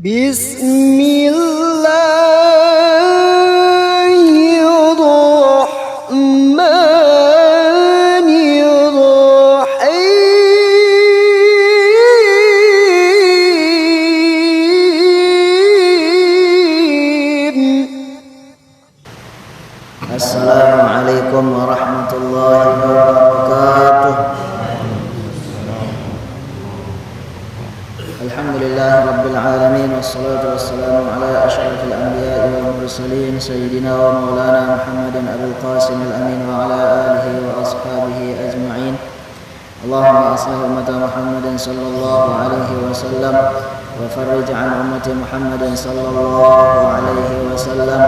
Bismillahirrahmanirrahim. Assalamualaikum warahmatullahi wabarakatuh. Alhamdulillah rabbil alamin, wassalatu wassalamu ala asyrafil anbiya'i wal mursalin sayyidina wa maulana Muhammadin abul qasim al-amin wa ala alihi wa ashabihi ajma'in. Allahumma aslih ummata Muhammadin sallallahu alaihi wasallam wa farrij an ummati Muhammadin sallallahu alaihi wasallam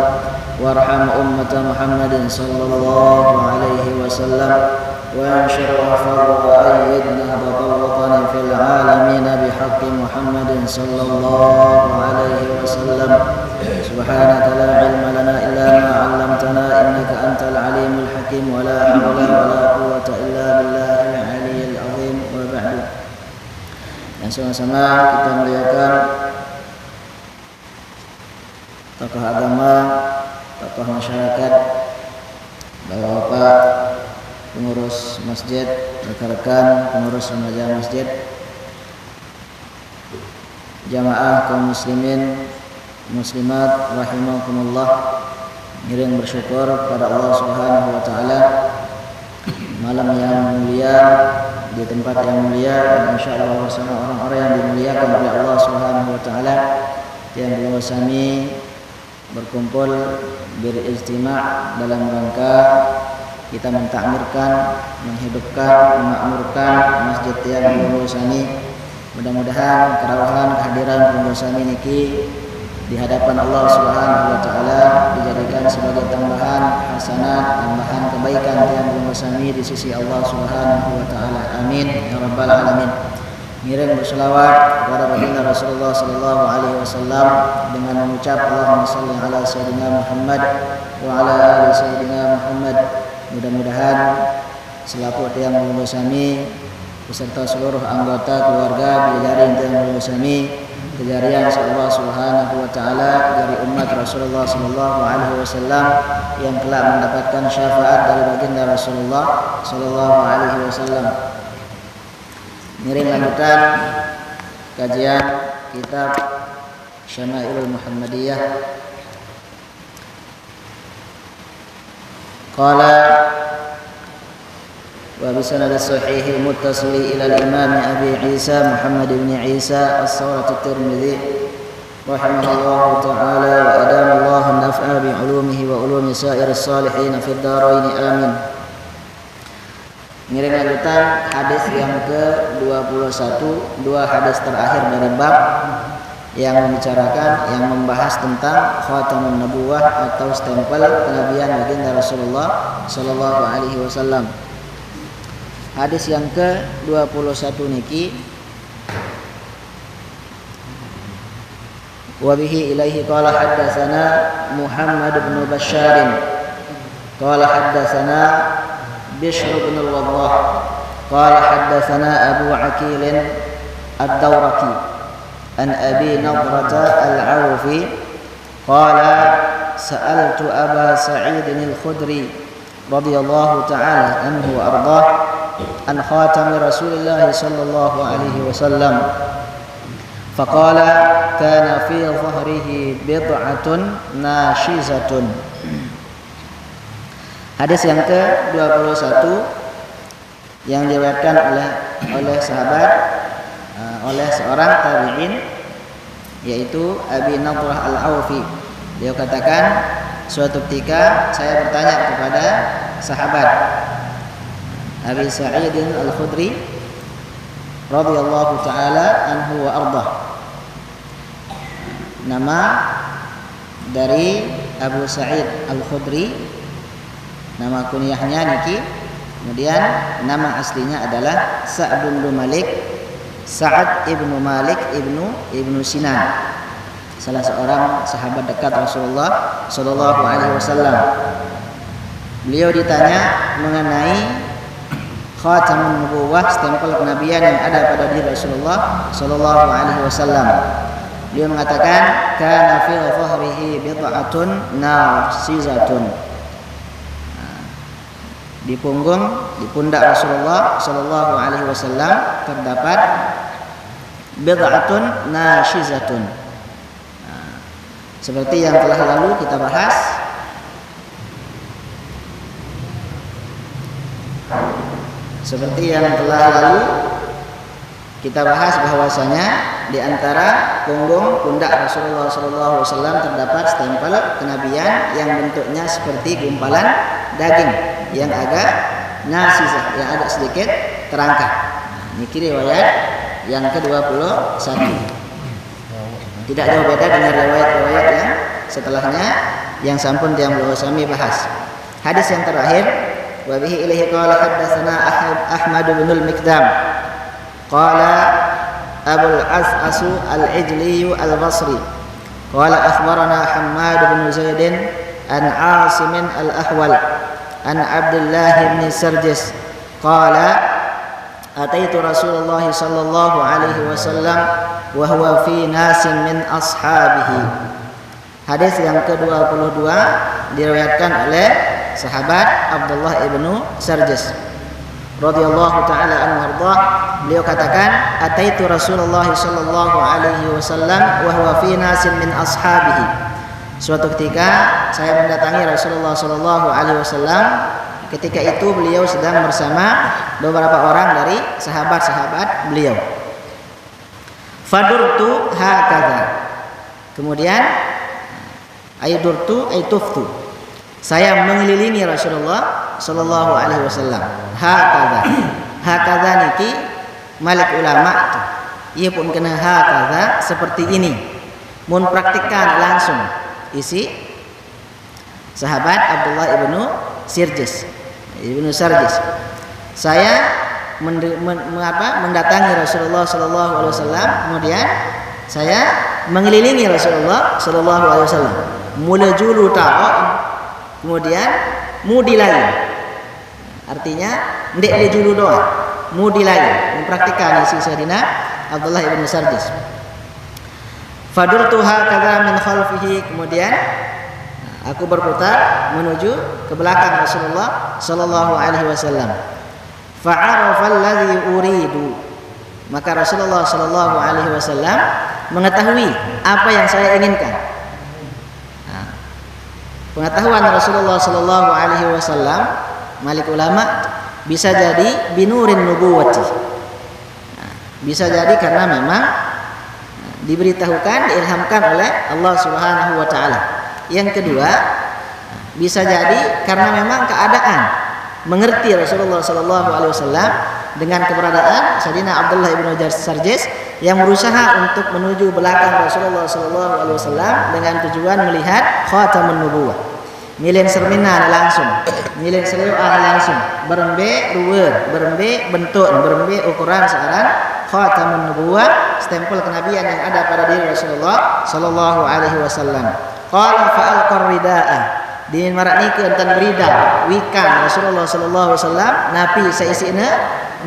warham ummata Muhammadin sallallahu alaihi wasallam وانشر واحفظ وأيدنا وطوقنا في العالمين بحق محمد صلى الله عليه وسلم. سبحانك لا علم لنا إلا ما علمتنا إنك أنت العليم الحكيم ولا حول ولا قوة إلا بالله العلي العظيم. وبعد. Yang sama-sama kita muliakan tokoh agama, tokoh masyarakat, bapak-bapak, pengurus masjid, rekan-rekan pengurus remaja masjid, jamaah kaum muslimin muslimat rahimakumullah. Ngiring bersyukur kepada Allah Subhanahu wa taala malam yang mulia di tempat yang mulia, dan insyaallah bersama orang-orang yang dimuliakan oleh Allah Subhanahu wa taala yang bersami berkumpul berijtima' dalam rangka kita mentakmirkan, menghidupkan, memakmurkan masjid yang Purwosani. Mudah-mudahan kerawahan kehadiran Purwosani niki di hadapan Allah Subhanahu wa taala dijadikan sebagai tambahan hasanat, tambahan kebaikan yang Purwosani di sisi Allah Subhanahu wa taala. Amin ya rabbal alamin. Ngiring berselawat kepada baginda Rasulullah sallallahu alaihi wasallam dengan mengucap Allahumma shalli ala sayyidina Muhammad wa ala ali sayyidina Muhammad. Mudah-mudahan selaku tiang Purwosani beserta seluruh anggota keluarga Bidadari tiang Purwosani kejarian Allah Subhanahu wa taala dari umat Rasulullah sallallahu alaihi wasallam yang kelak mendapatkan syafaat dari baginda Rasulullah sallallahu alaihi wasallam. Ngiring lanjutan kajian kitab Syama'ilul Muhammadiyah. Qala wa bisanad as-sahih muttasil ila al-imam Abi Isa Muhammad ibn Isa as-Sawrat at-Tirmidzi rahimahullahu ta'ala wa adamallahu an-naf'a bi 'ulumihi wa 'ulumi sa'ir as-salihin fi ad-darain amin. Ngiring lanjutan hadis yang ke-21, dua hadis terakhir dari bab yang membicarakan, yang membahas tentang khatamun nubuwah atau stempel kenabian baginda Rasulullah sallallahu alaihi wasallam. Hadis yang ke-21 niki wa bihi ilaihi qala haddatsana Muhammad bin Bashar qala haddatsana Bishr bin al-Waddah qala haddatsana Abu Aqil ad-Dawraqi an Abi Nadrata al-Awfi qala sa'altu Aba Sa'id al-Khudri radhiyallahu ta'ala anhu wa ardhah an khatami Rasulillah sallallahu alaihi wasallam faqala kana fi dhahrihi bid'atun nashizatun. Hadis yang ke-21 yang diriwayatkan oleh sahabat, oleh seorang tabi'in, yaitu Abi Nadrah al-Awfi. Dia katakan, suatu ketika saya bertanya kepada sahabat Abi Sa'id al-Khudri radhiyallahu taala anhu wa ardhah. Nama dari Abu Sa'id al-Khudri, nama kunyahnya niki, kemudian nama aslinya adalah Sa'd bin Malik, Sa'ad ibnu Malik ibnu Sinan, salah seorang sahabat dekat Rasulullah sallallahu alaihi wasallam. Beliau ditanya mengenai khatamun nubuwah, stempel kenabian yang ada pada diri Rasulullah sallallahu alaihi wasallam. Beliau mengatakan kana fi dhahrihi bid'atun narsizatun. Di punggung, di pundak Rasulullah sallallahu alaihi wasallam terdapat bid'atun nashizatun. Seperti yang telah lalu kita bahas, bahwasanya di antara punggung pundak Rasulullah sallallahu alaihi wasallam terdapat stempel kenabian yang bentuknya seperti gumpalan daging yang agak nasizah, yang agak sedikit terangkat. Ini riwayat yang ke-21. Tidak jauh beda dengan riwayat-riwayat yang setelahnya yang sampun yang belum kami bahas. Hadis yang terakhir, wa bihi ilaihi qala haddatsana Ahmad bin al-Mikdam qala Abul As'asu al-Ijli al-Basri qala akhbarana Hammad bin Zaid an Asim al-Ahwal an Abdullah bin Sarjis qala ataitu Rasulullah sallallahu alaihi wasallam wa huwa fi nasin min ashabihi. Hadis yang ke-22 diriwayatkan oleh sahabat Abdullah ibnu Sarjis radhiyallahu taala anhu warda. Beliau katakan ataitu Rasulullah sallallahu alaihi wasallam wa huwa fi nasin min ashabihi. Suatu ketika saya mendatangi Rasulullah sallallahu alaihi wasallam, ketika itu beliau sedang bersama beberapa orang dari sahabat-sahabat beliau. Fadurtu hakadha. Kemudian aidurtu aituftu. Saya mengelilingi Rasulullah sallallahu alaihi wasallam. Hakadha. Hakadha niki malik ulama tu. Ia pun kena hakadha seperti ini. Mun praktikkan langsung isi sahabat Abdullah ibnu Sarjis. Saya mendatangi Rasulullah sallallahu alaihi wasallam, kemudian saya mengelilingi Rasulullah sallallahu alaihi wasallam. Mula julu ta'o, kemudian mudi lagi. Artinya ndek le julu doang, mudi lagi, mempraktikkan isi Sayyidina Abdullah ibnu Sarjis. Fadurtu hakadha min khalfihi, kemudian aku berputar menuju ke belakang Rasulullah sallallahu alaihi wasallam. Fa'arafa alladhi uridu. Maka Rasulullah sallallahu alaihi wasallam mengetahui apa yang saya inginkan. Pengetahuan Rasulullah sallallahu alaihi wasallam, malik ulama, bisa jadi binurin nubuwati. Bisa jadi karena memang diberitahukan, diilhamkan oleh Allah Subhanahu wa taala. Yang kedua, bisa jadi karena memang keadaan mengerti Rasulullah sallallahu alaihi wasallam dengan keberadaan Sayyidina Abdullah ibnu Sarjis yang berusaha untuk menuju belakang Rasulullah sallallahu alaihi wasallam dengan tujuan melihat khatamun nubuwah. Milin serminan langsung, milin seleuan langsung, berembe ruwer, berembe bentuk, berembe ukuran searan khatamun nubuwah, stempel kenabian yang ada pada diri Rasulullah sallallahu alaihi wasallam. Qala fa'alqar rida'a, di marak ni enten berida wikan Rasulullah sallallahu alaihi wasallam napi saisina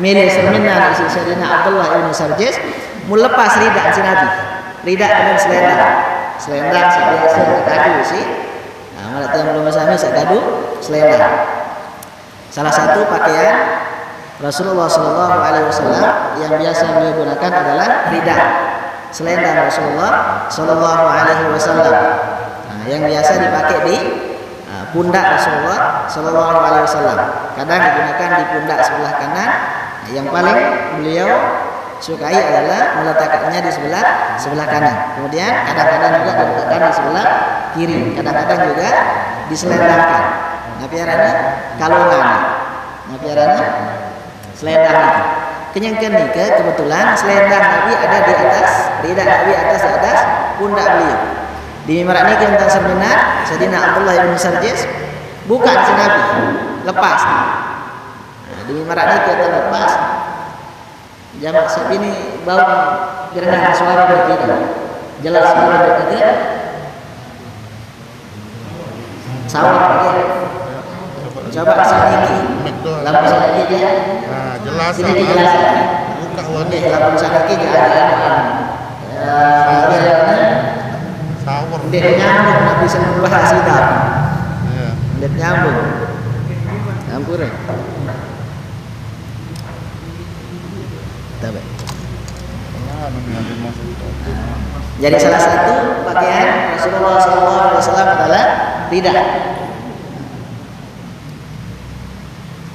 milih serminan isi Sayyidina Abdullah ibnu Sarjis melepas rida si Nabi. Rida dengan selendang sebiasa kadu si. Nah, malah yang belum bersama kadu selendang. Salah satu pakaian Rasulullah sallallahu alaihi wasallam yang biasa beliau gunakan adalah rida, selendang Rasulullah sallallahu alaihi wasallam. Nah, yang biasa dipakai di pundak Rasulullah sallallahu alaihi wasallam. Kadang digunakan di pundak sebelah kanan. Yang paling beliau sukai adalah meletakkannya di sebelah kanan. Kemudian kadang-kadang juga diletakkan di sebelah kiri. Kadang-kadang juga diselendangkan. Napiarana kalungan. Napiarana selendang itu. Kenyangkan nih kebetulan selendang Nabi ada di atas, rida Nabi atas pundak beliau. Di merak ini tentang seminar Sayyidina Abdullah ibnu Sarjis bukan si Nabi, lepas. Nah, di merak ini tentang lepas. Jamak sapi ini bau gerenang suara berbeda. Jelas suara berbeda. Sawah berbeda. Coba sedikit. Lampu sedikit ya. Nah, jelas. Ini jelas. Buka wadah. Lampu sedikit ada. Sawur. Ndek nyambung Nabi seneng bahas hitam. Iya. Ndek nyambung. Campur. Tabe. Jadi salah satu pakaian Rasulullah SAW adalah rida.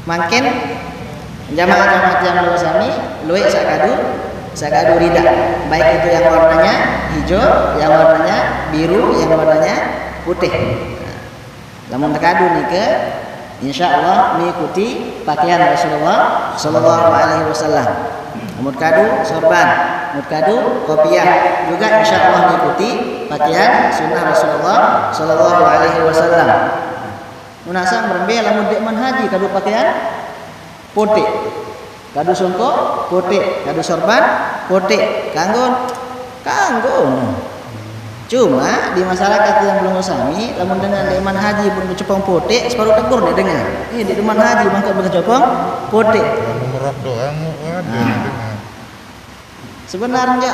Makin jamaah yang bersami luwih sakadu rida. Baik itu yang warnanya hijau, yang warnanya biru, yang warnanya putih. Namun tekadu nika insyaallah mengikuti pakaian Rasulullah sallallahu alaihi wasallam. Murkadu sorban, murkadu kopiah juga insyaallah mengikuti pakaian sunnah Rasulullah sallallahu alaihi wasallam. Munasang berembe lamun dek manhaji kadu pakaian putih. Kadu songkok putih, kadu sorban putih. Kanggo. Cuma di masyarakat yang belum usami, lamun dengan dek manhaji pun cepong putih, separuh tegur dia dengar. Ini dek manhaji mangkat bercepong putih. Merok doang ada. Sebenarnya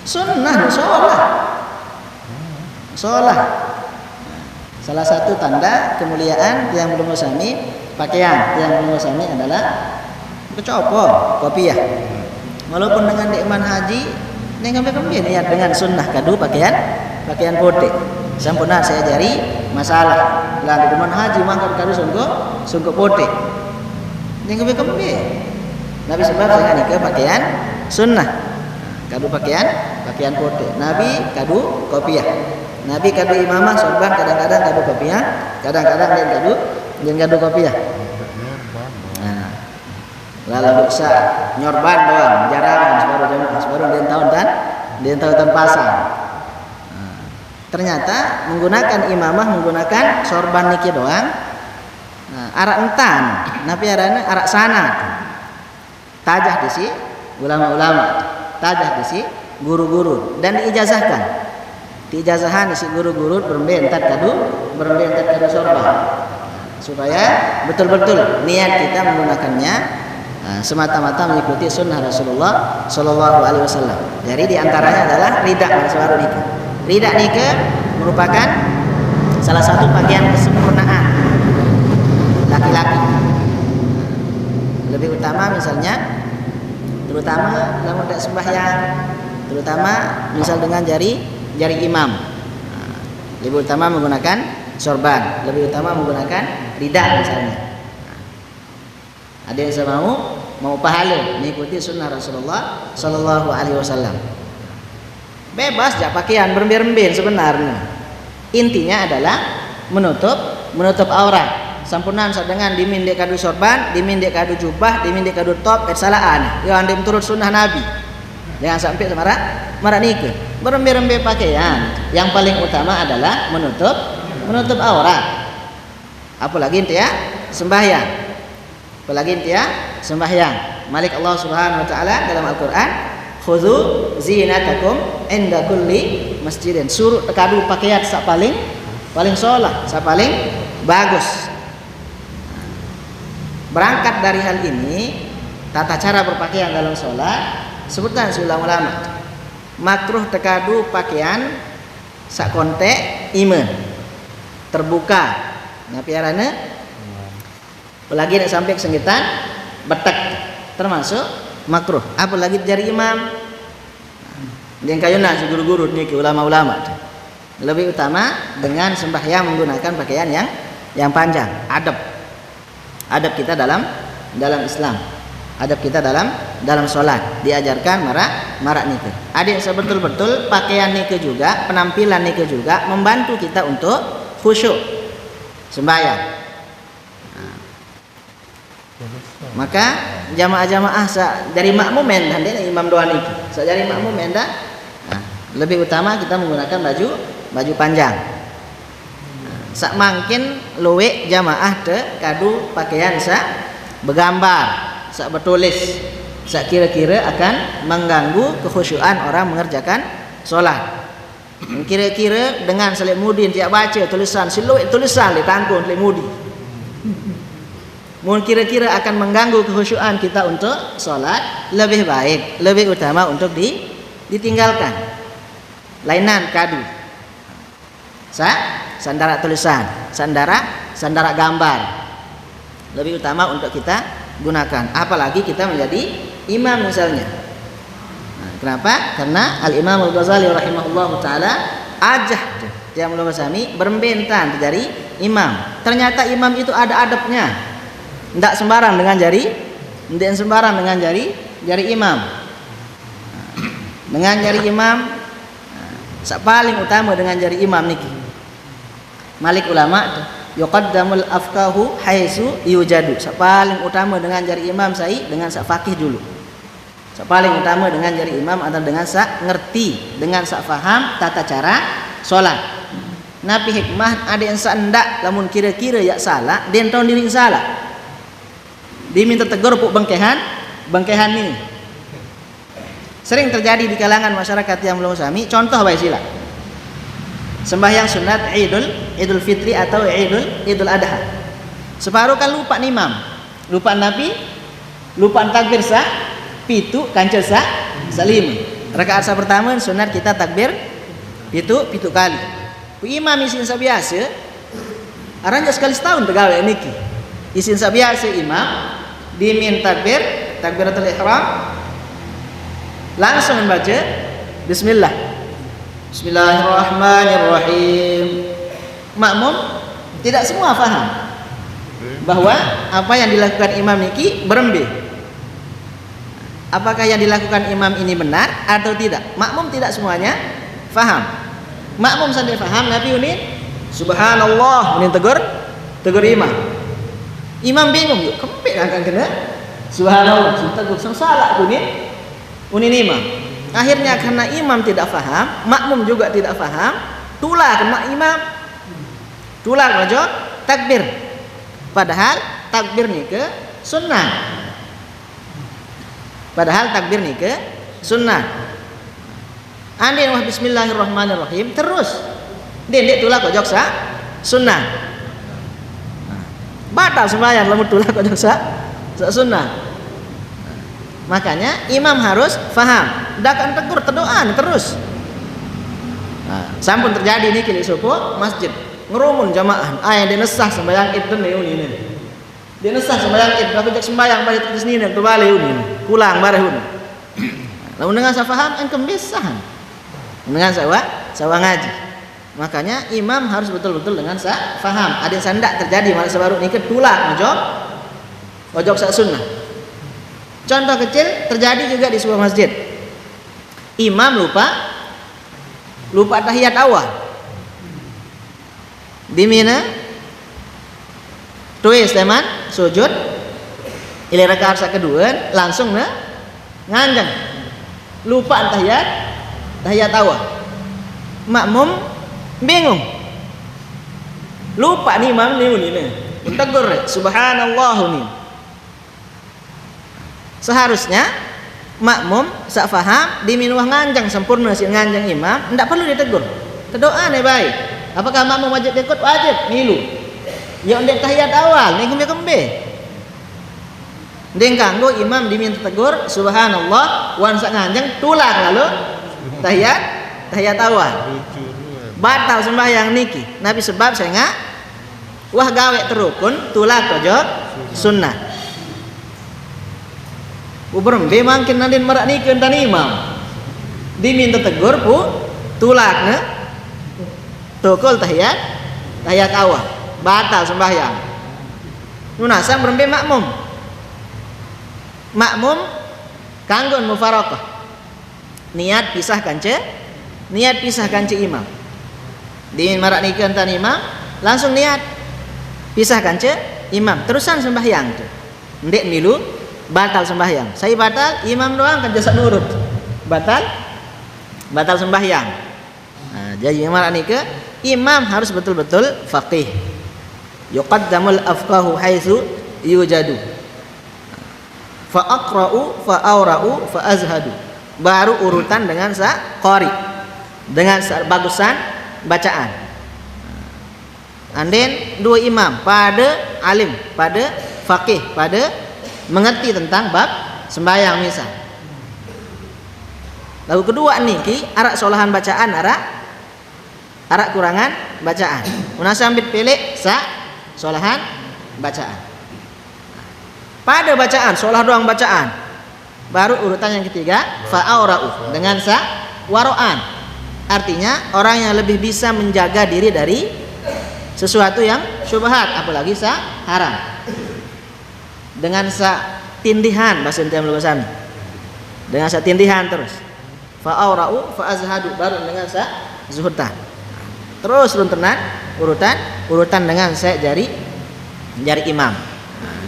sunnah sholat. Salah satu tanda kemuliaan yang belum usami pakaian yang belum usami adalah kecopo kopiah. Walaupun dengan nikman haji kembali niat dengan sunnah kadu pakaian putih. Sampurna saya jari masalah. Lah nikman haji mangkat kadu sungguh putih. Kembali. Nabi sebab saya ke pakaian sunnah. Kadu pakaian putih. Nabi kadu kopiah. Nabi kadu imamah sorban kadang-kadang kadu kopiah, kadang-kadang dia kadu kopiah. Nah, lalu bisa nyorban doang, jarang sebaru dia tahun pasang. Nah, ternyata menggunakan imamah menggunakan sorban niki doang. Nah, arak entan, nabi arana arak sana. Tajah di si ulama-ulama, tajah di si guru-guru dan diijazahkan. Diijazahan si guru-guru berbentar kadu sorban supaya betul-betul niat kita menggunakannya semata-mata mengikuti sunnah Rasulullah Shallallahu Alaihi Wasallam. Jadi diantaranya adalah rida suara nikah. Rida nikah merupakan salah satu bagian kesempurnaan laki-laki. Lebih utama misalnya, terutama dalam sembahyang, terutama misal dengan jari imam. Lebih utama menggunakan sorban, lebih utama menggunakan rida misalnya. Ada yang saya mau pahala mengikuti sunnah Rasulullah Sallallahu Alaihi Wasallam. Bebas ya pakaian berembir-embir sebenarnya. Intinya adalah menutup aurat. Sampurnan dengan dimindek kadu sorban, dimindek kadu jubah, dimindek kadu top, kesalahan. Yang anda turut sunnah Nabi. Jangan sampai marah nikah. Berembir-embir pakaian. Yang paling utama adalah menutup aurat. Apalagi intinya sembahyang. Malik Allah Subhanahu wa taala dalam Al-Qur'an, "Khudzu zinatakum inda kulli masjidin." Suruh kadu pakaian sak paling sholat, sak paling bagus. Berangkat dari hal ini, tata cara berpakaian dalam sholat, sebutan ulama-ulama makruh tekadu pakaian sak kontek iman terbuka ngapiarana apalagi nak sampai senggitan betek termasuk makruh, apalagi jari imam yang kayuna si guru-guru ni ke ulama-ulama. Lebih utama dengan sembahyang menggunakan pakaian yang panjang. Adab kita dalam Islam, adab kita dalam sholat diajarkan marak nikah. Adik sebetul-betul pakaian nikah juga, penampilan nikah juga membantu kita untuk khusyuk sembahyang. Nah, maka jamaah-jamaah dari makmum dan imam doa nikah. Dari makmum dah. Nah, lebih utama kita menggunakan baju panjang. Sak mungkin luwe jamaah te kadu pakaian sak bergambar, sak bertulis, sak kira-kira akan mengganggu kekhusyuan orang mengerjakan sholat. Kira-kira dengan selik mudi tiap baca tulisan siluet tulisan di tangkung selik mudi. Mungkin kira-kira akan mengganggu kekhusyuan kita untuk sholat, lebih baik, lebih utama untuk ditinggalkan. Lainan kadu. Sandara tulisan, sandara gambar. Lebih utama untuk kita gunakan. Apalagi kita menjadi imam misalnya. Nah, kenapa? Karena Al-Imam Al-Ghazali rahimahullahu taala ajah yang ulama sami berbentan dari imam. Ternyata imam itu ada adabnya. Tidak sembarang dengan jari, tidak sembarang dengan jari imam. Dengan jari imam, paling utama dengan jari imam niki. Malik ulama yuqaddamul afqahu haitsu yujadu. Paling utama dengan jari imam sai dengan sak faqih dulu. Paling utama dengan jari imam atau dengan sak ngerti, dengan sak faham tata cara salat. Nabi hikmah ada yang sandak lamun kira-kira ya salah, den tahu diri salah. Diminta tegur puk bengkehan ini. Sering terjadi di kalangan masyarakat yang belum sami. Contoh baik sila. Sembahyang sunat Idul Fitri atau Idul Adha. Separuh kan lupa imam, lupa Nabi, lupa takbir pitu kancil salim. Rakaat pertama sunat kita takbir pitu kali. Imam isin sabiasa, aranja sekali setahun pegawai niki. Isin sabiasa imam diminta takbiratul ihram, langsung membaca Bismillahirrahmanirrahim. Makmum tidak semua faham bahwa apa yang dilakukan imam niki berembe. Apakah yang dilakukan imam ini benar atau tidak? Makmum tidak semuanya faham. Makmum saja faham. Nabi ini subhanallah ini tegur imam. Imam bingung yuk kempit akan kena subhanallah tegur salah kunin imam. Akhirnya karena imam tidak faham, makmum juga tidak faham, tulah kena imam, tulah rojo takbir. Padahal takbir ni ke sunnah. Andai wah bismillahirrahmanirrahim terus. Dendek tulah kok joksa sunnah. Batal sembahyang lamun tulah kok joksa sunnah. Makanya imam harus faham. Dakan tegur tedoan terus. Nah, sampun terjadi ini kili suku masjid ngerumun jamaah. Yang dinesah sembahyang id den ini. Dinesah sembahyang id aku jak sembahyang balik terus ini tu balik ini. Pulang bareh ini. Lamun dengan saya faham engkem bisahan. Dengan sawa ngaji. Makanya imam harus betul-betul dengan saya faham. Ada yang sandak terjadi malah sebaru ini ketulak ojok sak sunnah. Contoh kecil terjadi juga di sebuah masjid. Imam lupa tahiyat awal. Di mina tuis teman sujud ila rakaat kedua langsung nganjang. Lupa tahiyat awal. Makmum bingung. Lupa nih imam ini. Tegur subhanallah nih. Seharusnya makmum sak faham diminuah nganjang sempurna si nganjang imam, tidak perlu ditegur. Terdoa nih baik. Apakah makmum wajib ikut? Wajib, milu. Ya ndek tahiyat awal, nih kembe. Ndek kanggo imam diminta tegur subhanallah, wan sak nganjang tulang lalu tahiyat awal. Batal sembahyang niki. Nabi sebab saya ngak wah gawe terukun tulak tojok sunnah. Berembe mungkin nanti merak nikeun tan imam. Diminta tegur pu tulakna tukul tahiyat awal. Batal sembahyang. Nunasang berembe makmum. Makmum kanggon mufaraqah. Niat pisahkan imam. Dimin merak nikeun tan imam, langsung niat pisahkan imam. Terusan sembahyang tu. Ndek milu batal sembahyang. Saya batal, imam doang kan jasa nurut. Batal sembahyang. Nah, jadi imam harus betul-betul faqih. Yuqaddamul afqahu haitsu yujadu. Fa aqra'u fa aura'u fa azhadu. Baru urutan dengan qari. Dengan bagusan bacaan. Anden dua imam pada alim, pada faqih, pada mengerti tentang bab sembahyang misal. Lagu kedua niki arak solahan bacaan arak kurangan bacaan. Una sambit pilih sa solahan bacaan. Pada bacaan solah doang bacaan. Baru urutan yang ketiga fa'aura'u dengan sa waro'an. Artinya orang yang lebih bisa menjaga diri dari sesuatu yang syubhat, apalagi sa haram. Dengan sa tindihan bahasa Indonesia bersami. Dengan sa tindihan terus. Fa'aura'u fa'azhadu baru dengan sa zuhudan. Terus urutan dengan saya jari imam.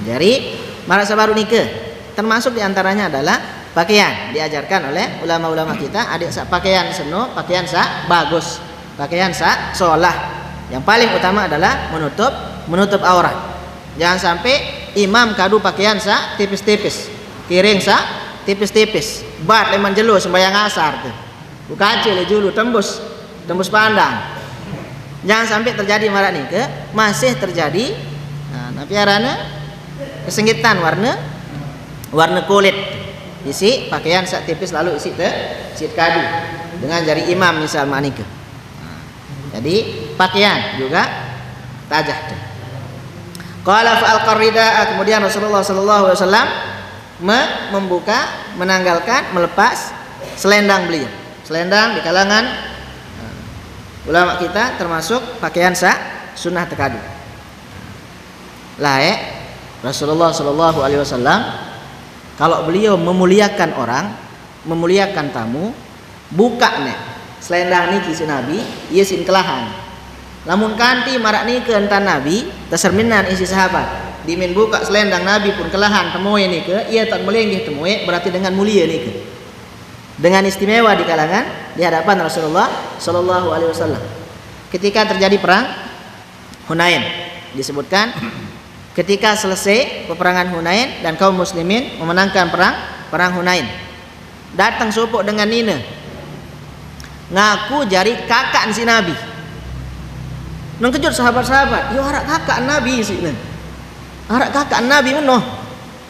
Jari marasa baru nikah. Termasuk diantaranya adalah pakaian. Diajarkan oleh ulama-ulama kita adik sa pakaian seno, pakaian sa bagus, pakaian sa sholah. Yang paling utama adalah menutup aurat. Jangan sampai imam kadu pakaian sa tipis-tipis, kiring sa tipis-tipis, bat leman jelo sembahyang asar tuh. Buka le julu tembus pandang. Jangan sampai terjadi marak nikah, masih terjadi napiarana kesenggitan warna kulit. Isi pakaian sak tipis lalu isi kadu dengan jari imam misal manikah. Jadi pakaian juga tajah. Qala fa'al qarida, kemudian Rasulullah sallallahu alaihi wasallam melepas selendang beliau. Selendang di kalangan ulama kita termasuk pakaian sunnah tekadu. Rasulullah sallallahu alaihi wasallam kalau beliau memuliakan orang, memuliakan tamu, buka selendang niki si Nabi, ieu sin kelahan. Lamun kanti marak nike entan Nabi, taserminan isi sahabat. Dimin buka selendang Nabi pun kelahan temoe nike, ia tak melenggih temoe berarti dengan mulia nike. Dengan istimewa di kalangan di hadapan Rasulullah sallallahu alaihi wasallam. Ketika terjadi perang Hunain, disebutkan ketika selesai peperangan Hunain dan kaum muslimin memenangkan perang Hunain, datang supuk dengan nina ngaku jari kakak si Nabi. Nang kejut sahabat-sahabat, yo arak kakak Nabi si ne. Arak kakak Nabi menoh.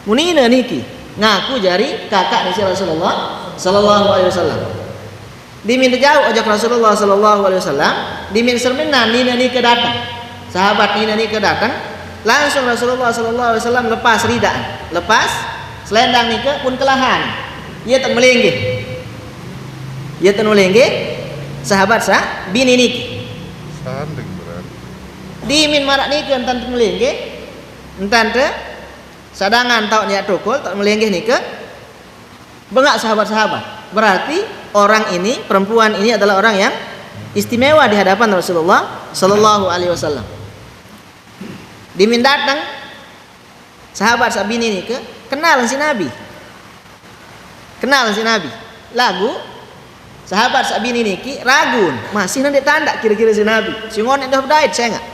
Munina niki ngaku jari kakak si Rasulullah sallallahu alaihi wasallam. Dimin jauh ajak Rasulullah sallallahu alaihi wasallam, dimin sermenan nina ni ke datang. Sahabat nina ni ke datang, langsung Rasulullah sallallahu alaihi wasallam lepas ridaan, lepas selendang ni ke pun kelahan. Ia tak melenggih. Ia tak melenggih sahabat bini niki. Sanding berat. Dimin marak ni ke entan melenggih, entan te sadangan tau niat tukul tak melenggih ni ke bengak sahabat-sahabat. Berarti orang ini, perempuan ini adalah orang yang istimewa di hadapan Rasulullah sallallahu alaihi wasallam. Dimin datang sahabat sabini ini ke kenal si Nabi. Kenal si Nabi. Lagu sahabat sabini ini ki ragun, masih nanti tanda kira-kira si Nabi. Si ngonek dah berdait saya enggak.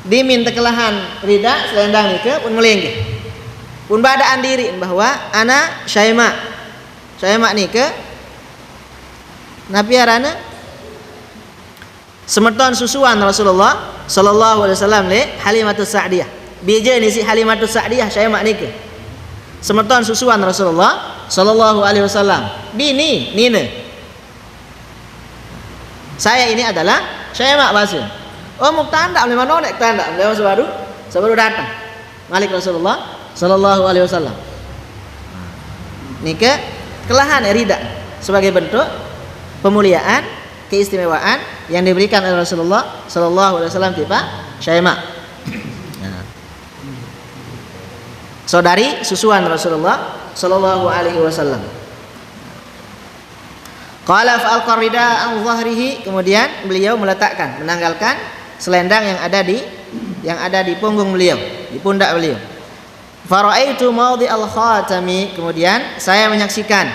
Dimin tekelahan rida selendang ini ke pun melenggih. Pun badaan diri bahwa ana Syaima ni ke napiarana semeton susuan Rasulullah sallallahu alaihi wasallam le Halimatus Sa'diyah. Bija ni si Halimatus Sa'diyah Syaima ni ke semeton susuan Rasulullah sallallahu alaihi wasallam. Bini nina. Saya ini adalah Syaima bahasa. Oh muk tanda oleh mana nek tanda oleh sebaru datang. Malik Rasulullah sallallahu alaihi wasallam. Nika kelahan rida sebagai bentuk pemuliaan, keistimewaan yang diberikan oleh Rasulullah sallallahu alaihi wasallam tiba Syaima. Saudari susuan Rasulullah sallallahu alaihi wasallam. Qala fa'al qarida an dhahrihi, kemudian beliau meletakkan, menanggalkan selendang yang ada di punggung beliau, di pundak beliau. Fara'aitu maudhi al-khatami, kemudian saya menyaksikan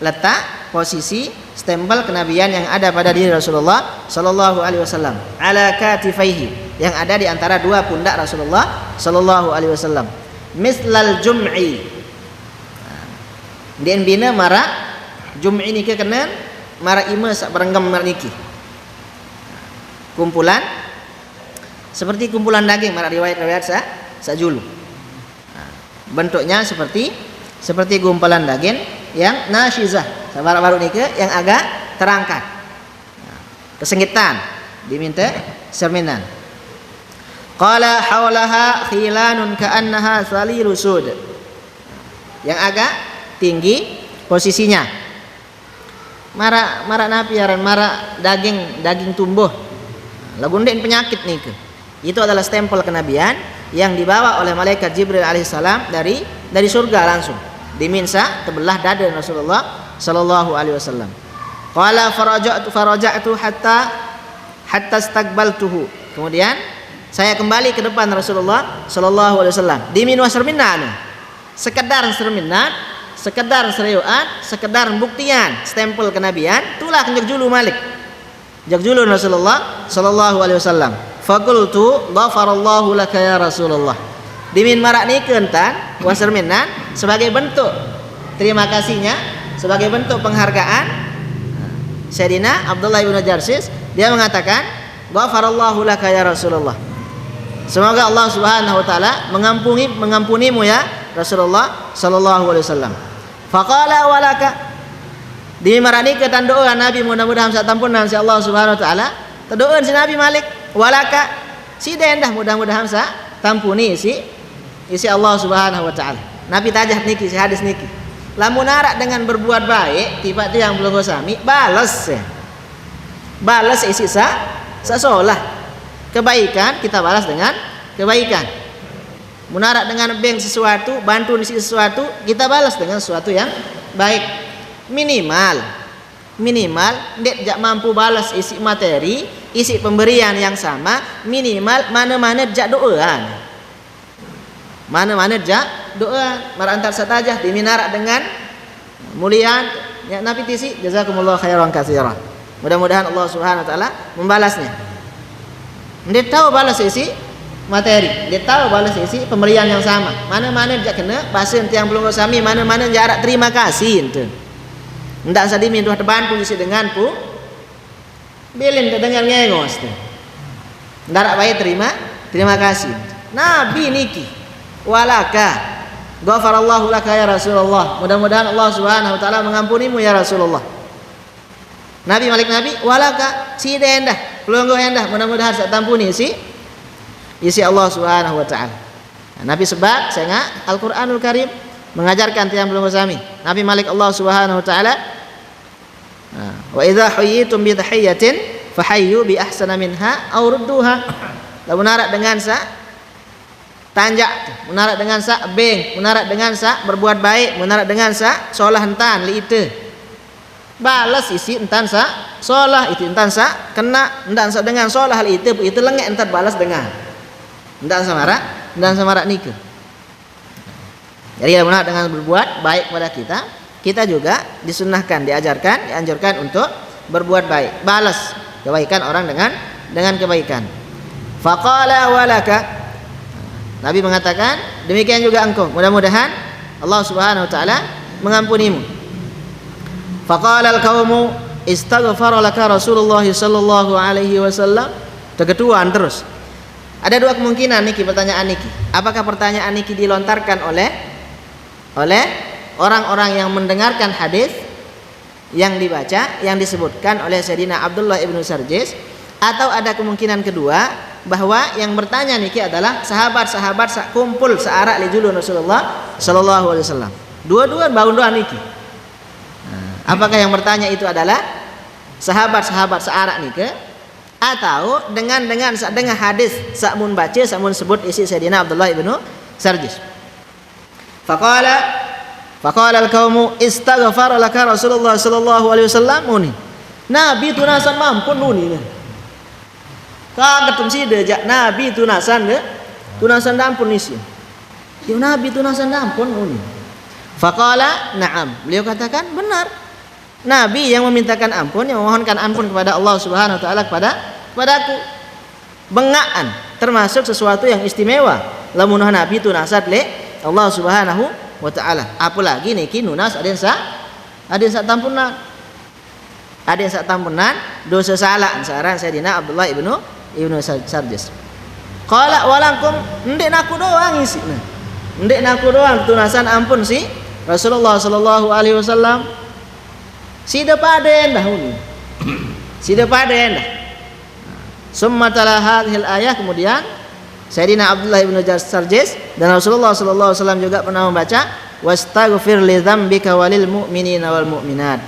letak posisi stempel kenabian yang ada pada diri Rasulullah sallallahu alaihi wasallam, ala katifaihi, yang ada di antara dua pundak Rasulullah sallallahu alaihi wasallam, mislal jum'i. Dien bina mara jum'i ni ke kenan mara ima sak berenggam mar niki. Kumpulan seperti kumpulan daging mara riwayat-riwayat sa julu. Bentuknya seperti gumpalan daging yang nasyizah, baru nike yang agak terangkat. Kesenggitan diminta cerminan. Qala haulaha khilanun ka'annaha salilu sud. Yang agak tinggi posisinya. Mara napi aran mara daging tumbuh. Lagundein penyakit nike. Itu adalah stempel kenabian yang dibawa oleh malaikat Jibril alaihissalam dari surga langsung. Diminsa tebelah dada Rasulullah sallallahu alaihi wasallam. Qala faraja'tu hatta istaqbaltuhu. Kemudian saya kembali ke depan Rasulullah sallallahu alaihi wasallam. Dimin wasarminan. Sekedar serminan, sekedar seriuan, sekedar buktian stempel kenabian, tulah kenjak julu malik. Jak julu Rasulullah sallallahu alaihi wasallam. Faqultu ghafarallahu laka ya Rasulullah. Dimin marak nikeun tan wasarminan sebagai bentuk terima kasihnya, sebagai bentuk penghargaan Sayyidina Abdullah bin Jarsis, dia mengatakan ghafarallahu laka ya Rasulullah. Semoga Allah Subhanahu wa taala mengampunimu ya Rasulullah sallallahu alaihi wasallam. Faqala walaka. Dimarani ke tandoan Nabi mudah-mudahan sak tampunan si Allah Subhanahu wa taala. Tadoan si Nabi Malik walaka si dendah mudah-mudahan sak tampuni isi Allah Subhanahu wa taala. Nabi tajah niki si hadis niki. Lamun arak dengan berbuat baik tiba yang belum sami balas ya. Balas isi sasolah. Kebaikan kita balas dengan kebaikan. Munarak dengan bank sesuatu, bantu isi sesuatu, kita balas dengan sesuatu yang baik. Minimal ndek jak mampu balas isi materi, isi pemberian yang sama, minimal mana-mana jak doaan. Mana-mana jak doa marantar satajah diminarak dengan mulian ya Nabi tisi jazakumullah khairan katsiran. Mudah-mudahan Allah Subhanahu wa taala membalasnya. Dia tahu balas isi materi, dia tahu balas isi pemberian yang sama. Mana-mana jak kena pasien tiang belum sami, mana-mana jarak terima kasih ente. Ndak sadi minduh terbantu isi denganku. Bilin terdengar ngengos tu. Ndarak baik terima kasih. Nabi niki walaka ghafarallahu laka ya Rasulullah. Mudah-mudahan Allah Subhanahu wa taala mengampunimu ya Rasulullah. Nabi Malik Nabi walaka si dendah pelunggu endah mudah-mudahan saya tampuni isi Allah Subhanahu wa taala. Nabi sebab saya Al-Qur'anul Karim mengajarkan tiang belum sami. Nabi Malik Allah Subhanahu wa taala wa idza hayyitum bi tahiyyatin fahayyu bi ahsana minha aw rudduha. Lamun narak dengan sa tanjak, menarak dengan sa beng, menarak dengan sa berbuat baik, menarak dengan sa solah entan li itu. Balas isi entan sa solah itu entan sa kena entan sa dengan solah li itu lengek entan balas dengan entan samarak nikah. Jadi benar dengan berbuat baik pada kita juga disunnahkan, diajarkan, dianjurkan untuk berbuat baik, balas kebaikan orang dengan kebaikan. Faqala walaka. Nabi mengatakan demikian juga engkau, mudah-mudahan Allah Subhanahu wa taala mengampunimu. Faqala al-qaumu istaghfara laka Rasulullah sallallahu alaihi wasallam. Keketuan terus. Ada dua kemungkinan niki pertanyaan niki. Apakah pertanyaan niki dilontarkan oleh orang-orang yang mendengarkan hadis yang dibaca yang disebutkan oleh Sayyidina Abdullah ibnu Sarjis, atau ada kemungkinan kedua bahwa yang bertanya niki adalah sahabat-sahabat kumpul searak li julun Rasulullah sallallahu alaihi wasallam. Dua-dua baundoan niki. Apakah yang bertanya itu adalah sahabat-sahabat searak niki atau dengan hadis sakmun baca sakmun sebut isi Sayyidina Abdullah ibnu Sarjis. Faqala al-qaumu istaghfara laka Rasulullah sallallahu alaihi wasallam. Nabi tunasan mampun nuni. Kaget tumsi dejak Nabi tunasan dampun isi. Ya Nabi tunasan dampun nuni. Faqala na'am. Beliau katakan benar. Nabi yang memintakan ampun, yang memohonkan ampun kepada Allah Subhanahu wa taala kepadaku. Bengaan termasuk sesuatu yang istimewa. Lamun Nabi tunasat le Allah Subhanahu wa taala. Apalagi niki nunas ada yang tampunan. Ada yang tampunan dosa salah ansaran Sayyidina Abdullah ibnu Sarjis. Qala walakum ndek naku doang isina. Ndek naku doang tunasan ampun si Rasulullah sallallahu alaihi wasallam. Sida paden dahulu. Sida paden dah. Summa tala hadhil ayah, kemudian Sayyidina Abdullah bin Sarjis dan Rasulullah sallallahu alaihi wasallam juga pernah membaca wastaghfir li dzambika walil mu'minina wal mu'minat.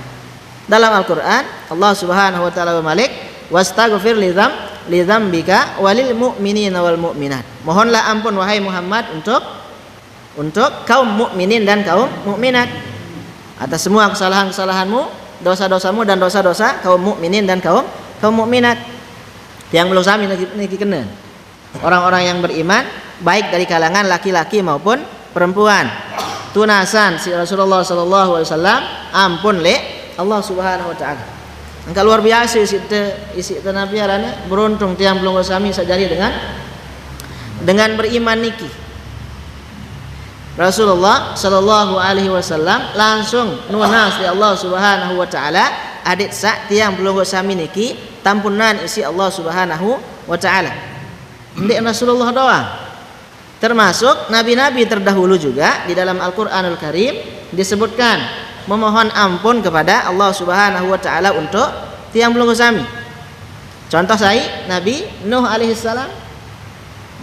Dalam Al-Qur'an Allah Subhanahu wa taala bermalik wastaghfir li dzambika walil mu'minina wal mu'minat. Mohonlah ampun wahai Muhammad untuk kaum mukminin dan kaum mukminat atas semua kesalahan-kesalahanmu, dosa-dosamu dan dosa-dosa kaum mukminin dan kaum mukminat. Yang belum sami niki kena. Orang-orang yang beriman baik dari kalangan laki-laki maupun perempuan. Tunasan si Rasulullah sallallahu alaihi wasallam ampun le Allah Subhanahu wa taala. Angka luar biasa isi Nabi arana beruntung tiang belum sami sajari dengan beriman niki. Rasulullah sallallahu alaihi wasallam langsung nunas di Allah Subhanahu wa taala adik sak tiang belum sami niki tampunan isi Allah Subhanahu wa taala. Ndik Rasulullah doang. Termasuk nabi-nabi terdahulu juga di dalam Al-Qur'anul Karim disebutkan memohon ampun kepada Allah Subhanahu wa taala untuk tiang belum sami. Contoh saya Nabi Nuh alaihissalam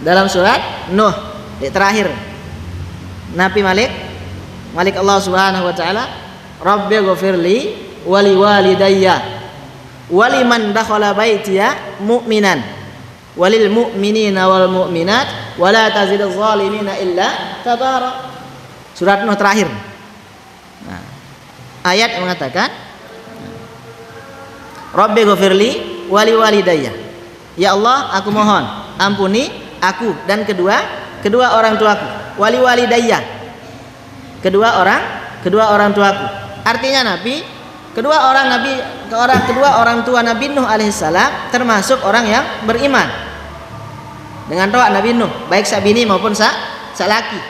dalam surat Nuh di terakhir. Nabi Malik Allah Subhanahu wa taala, Rabbi ghfirli wali walidayya waliman dakhala baitiya mu'minan walil mu'minina wal mu'minat wala tazidz zalimina illa tabara. Surat Nuh terakhir. Nah, ayat yang mengatakan Rabbi ghfirli wali walidayya. Ya Allah, aku mohon ampuni aku dan kedua orang tuaku. Wali walidayya. Kedua orang tuaku. Artinya kedua orang tua Nabi Nuh alaihissalam termasuk orang yang beriman. Dengan doa Nabi Nuh, baik sabini maupun laki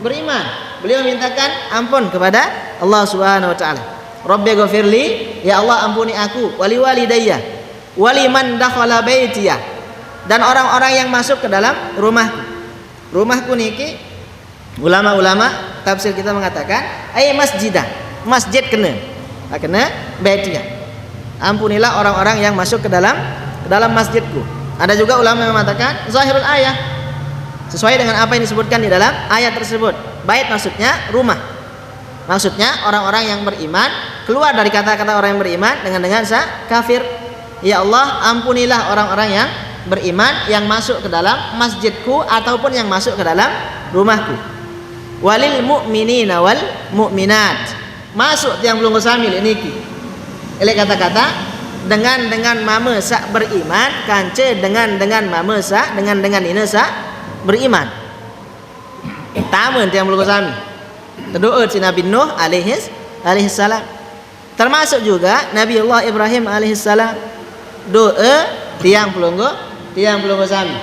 beriman. Beliau mintakan ampun kepada Allah Subhanahu wa taala. Rabbi ghafirli, ya Allah ampuni aku, wali walidayya, waliman dakhala baitiya, dan orang-orang yang masuk ke dalam rumahku. Rumahku niki ulama-ulama tafsir kita mengatakan ay masjidah, masjid kena baitiya. Ampunilah orang-orang yang masuk ke dalam masjidku. Ada juga ulama yang mengatakan zahirul ayah, sesuai dengan apa yang disebutkan di dalam ayat tersebut. Bait maksudnya rumah. Maksudnya orang-orang yang beriman keluar dari kata-kata orang yang beriman dengan kafir. Ya Allah, ampunilah orang-orang yang beriman yang masuk ke dalam masjidku ataupun yang masuk ke dalam rumahku. Walil mu'minina wal mu'minat. Masuk yang belum kesamil niki. Ele kata-kata dengan mama sak beriman kance dengan mama sak dengan ini sak beriman. Tamun yang belum kesamil. Doa si Nabi Nuh alaihissalam. Termasuk juga Nabi Allah Ibrahim alaihissalam. Doa tiang pelunggu sami.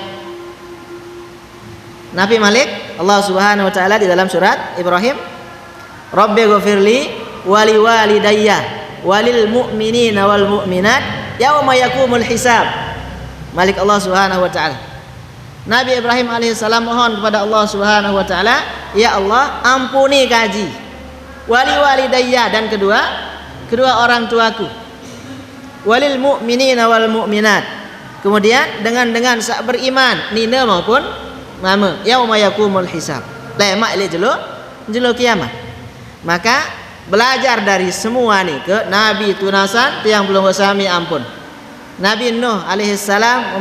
Nabi Malik Allah Subhanahu wa taala di dalam surat Ibrahim, Rabbi ghafirli wali walidayya walil mu'minina wal mu'minat yauma yakumul hisab. Malik Allah Subhanahu wa taala. Nabi Ibrahim alaihissalam mohon kepada Allah Subhanahu wa taala, ya Allah ampuni kaji wali walidayya dan kedua orang tuaku, walil mu'minina wal mu'minat, kemudian dengan sak beriman nina maupun mama yauma yakumul hisab. Lemak ile jelo kiamat. Maka belajar dari semua ni ke Nabi tunasan tiang belum sami ampun. Nabi Nuh alaihissalam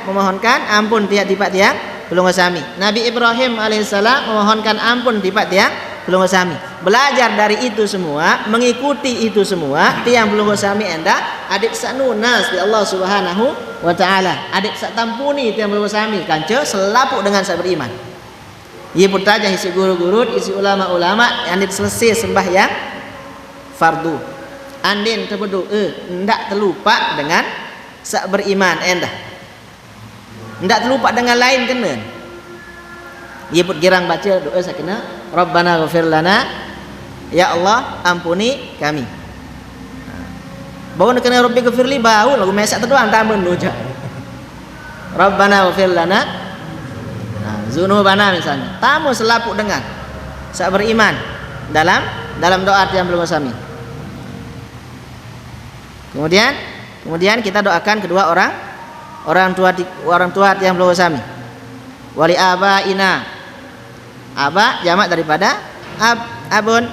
memohonkan ampun tiap tiang belum sami. Nabi Ibrahim alaihissalam memohonkan ampun tiap belum sami. Belajar dari itu semua, mengikuti itu semua tiang belum sami enda adik sanunas di Allah Subhanahu wa taala. Adik sak tampuni tiang belum sami kanca selapuk dengan sak beriman. Ia putraja isi guru-guru, isi ulama-ulama yang selesai sembahyang fardu. Andin terbedu ndak terlupa dengan sak beriman endah. Ndak terlupa dengan lain kena. Ia put girang baca doa sakena Rabbana ghafir lana, ya Allah ampuni kami. Bau nak kena Rabbi ghafirli bau lagu mesak tu doang tambah doja. Rabbana ghafir lana zunubana misalnya. Tamu selapuk dengan sak beriman dalam doa yang belum sami. Kemudian kita doakan kedua orang tua yang belum sami. Wali abaina. Aba jamak daripada abun.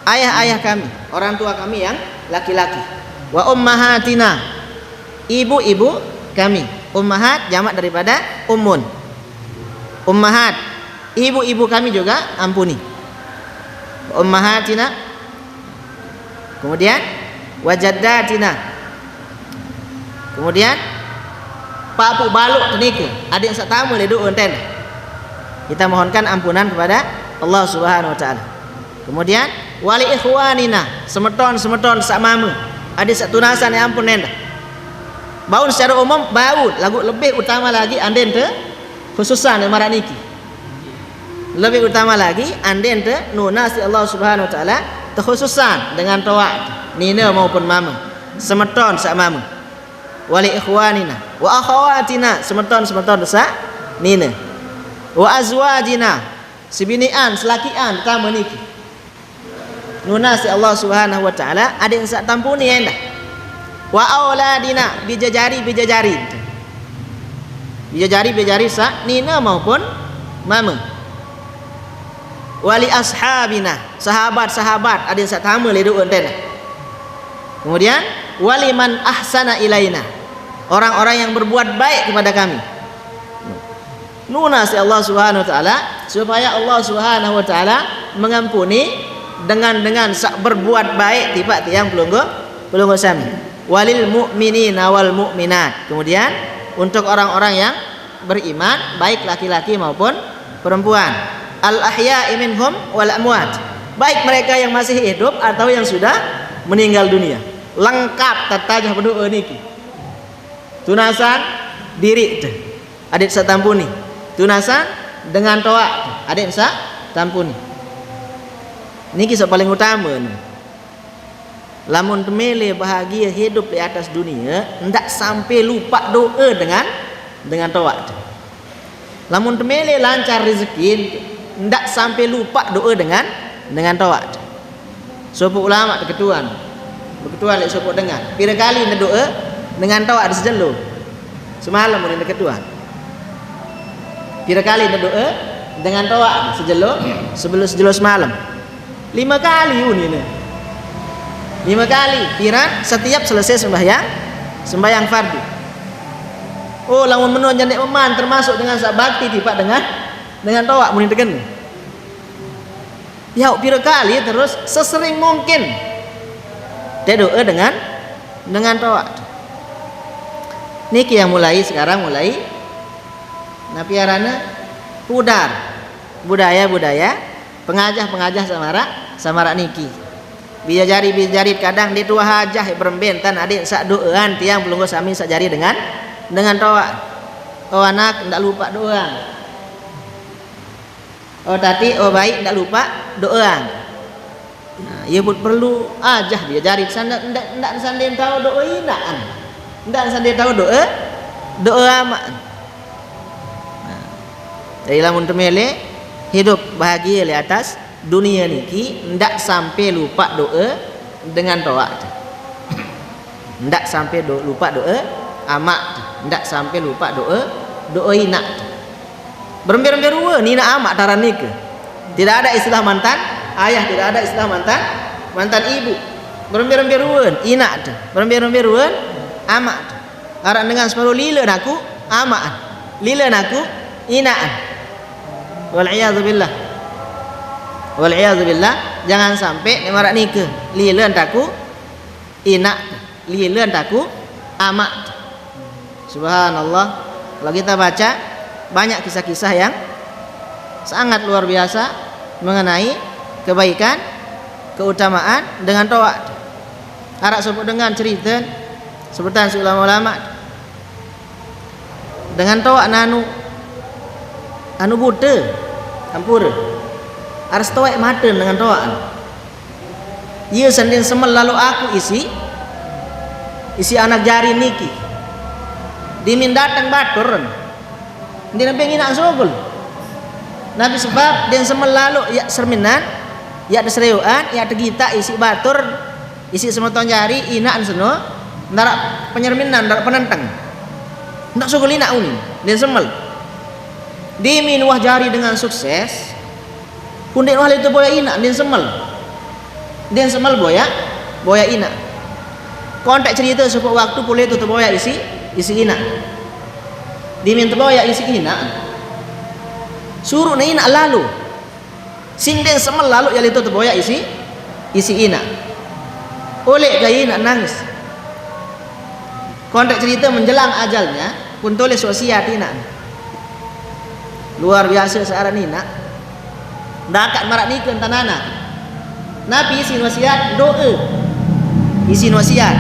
Ayah-ayah kami, orang tua kami yang laki-laki. Wa ummahatina. Ibu-ibu kami. Ummahat jamak daripada ummun. Ummahat. Ibu-ibu kami juga ampuni. Wa ummahatina. Kemudian wajaddatina. Kemudian papu baluk tenika, adik sak tamu le doa enten. Kita mohonkan ampunan kepada Allah Subhanahu wa taala. Kemudian wali ikhwanina, semeton sak mama, adik sak tunasan yang ampun nenda. Baun secara umum baun lagu lebih utama lagi anden te khususan yang marah niki. Lebih utama lagi anden te nunasi Allah Subhanahu wa taala terkhususan dengan taat nina maupun mama, semeton sak mama. Wali ikhwanina wa akhawatina, semeton sak nina. Wa azwajina, sebinian selakian tamu niki. Nunasi Allah Subhanahu wa taala ada yang sak tampuni enda. Wa auladina, bijajari sak nina maupun mama. Wali ashabina, sahabat ada yang sak tamu le doa enten. Kemudian waliman ahsana ilaina, orang-orang yang berbuat baik kepada kami. Nunasi Allah Subhanahu wa taala supaya Allah Subhanahu wa taala mengampuni dengan berbuat baik tiba tiang pelunggu sami. Walil mu'minina wal mu'minat. Kemudian untuk orang-orang yang beriman baik laki-laki maupun perempuan. Al ahya'i minhum wal amwat. Baik mereka yang masih hidup atau yang sudah meninggal dunia. Lengkap tatajah berdoa niki. Tunasan diri teh adik sak tampuni. Tunasan dengan toa adik sak tampuni. Niki sak paling utama nih. Lamun temele bahagia hidup di atas dunia, ndak sampai lupa doa dengan toa. Lamun temele lancar rezeki, ndak sampai lupa doa dengan toa. Sopo ulama ketuan lek sopo dengar. Pira kali ndak doa dengan toa ada sejelo. Semalam mun ndak ketuan. Pira kali ndak doa dengan toa sejelo sebelum semalam. 5 kali ini. 5 kali kira setiap selesai sembahyang fardu. Oh, lamun menon jandek meman termasuk dengan sak bakti tiba dengan toa mun degen. Ya pira kali terus sesering mungkin. Dia doa dengan toa. Niki yang sekarang mulai napiarana pudar budaya pengajah samara niki. Bijari kadang di tua hajah berembentan adik sak doaan tiang pelunggu sami sak jari dengan toa. Oh anak ndak lupa doa. Oh tati oh baik ndak lupa doa. Nah, ia pun perlu ajah dia jari ndak sanden tahu doa inaan. Ndak sanden tahu doa amak. Nah, dari lamun temele hidup bahagia di atas dunia niki ndak sampai lupa doa dengan toa. Ndak sampai lupa doa amak, ndak sampai lupa doa ina. Berember-ember nina amak taran nika. Tidak ada istilah mantan ayah, tidak ada istilah mantan ibu. Berember-ember ina tu. Berember-ember amak. Arak dengan separuh lila naku amak. Lila naku inaan. Wal iyad billah, jangan sampai nemarak nikah lileun taku ina, lileun taku amak. Subhanallah, kalau kita baca banyak kisah-kisah yang sangat luar biasa mengenai kebaikan, keutamaan dengan toa. Arak sebut dengan cerita sebutan ulama-ulama dengan toa anu buta campur harus toa mata dengan toa. Ia sendiri semel lalu aku isi anak jari niki dimin datang batur dia pengen nak sogol Nabi sebab dia semel lalu ya serminan ya desreuan ya tegita isi batur isi semotong jari inaan seno ndarak penyerminan ndarak penentang ndak sugul inak unin dia semel di minuah jari dengan sukses pundik wah itu boya inak dia semel boya inak kontak cerita supaya waktu pulih itu boya isi inak diminta boya isi inak suruh na inak lalu sing den semel lalu ya itu boya isi inak oleh gaya inak nangis kontak cerita menjelang ajalnya pun tulis wasiat inak luar biasa seorang inak dakat marak nikah tanana Nabi isi wasiat doa isi wasiat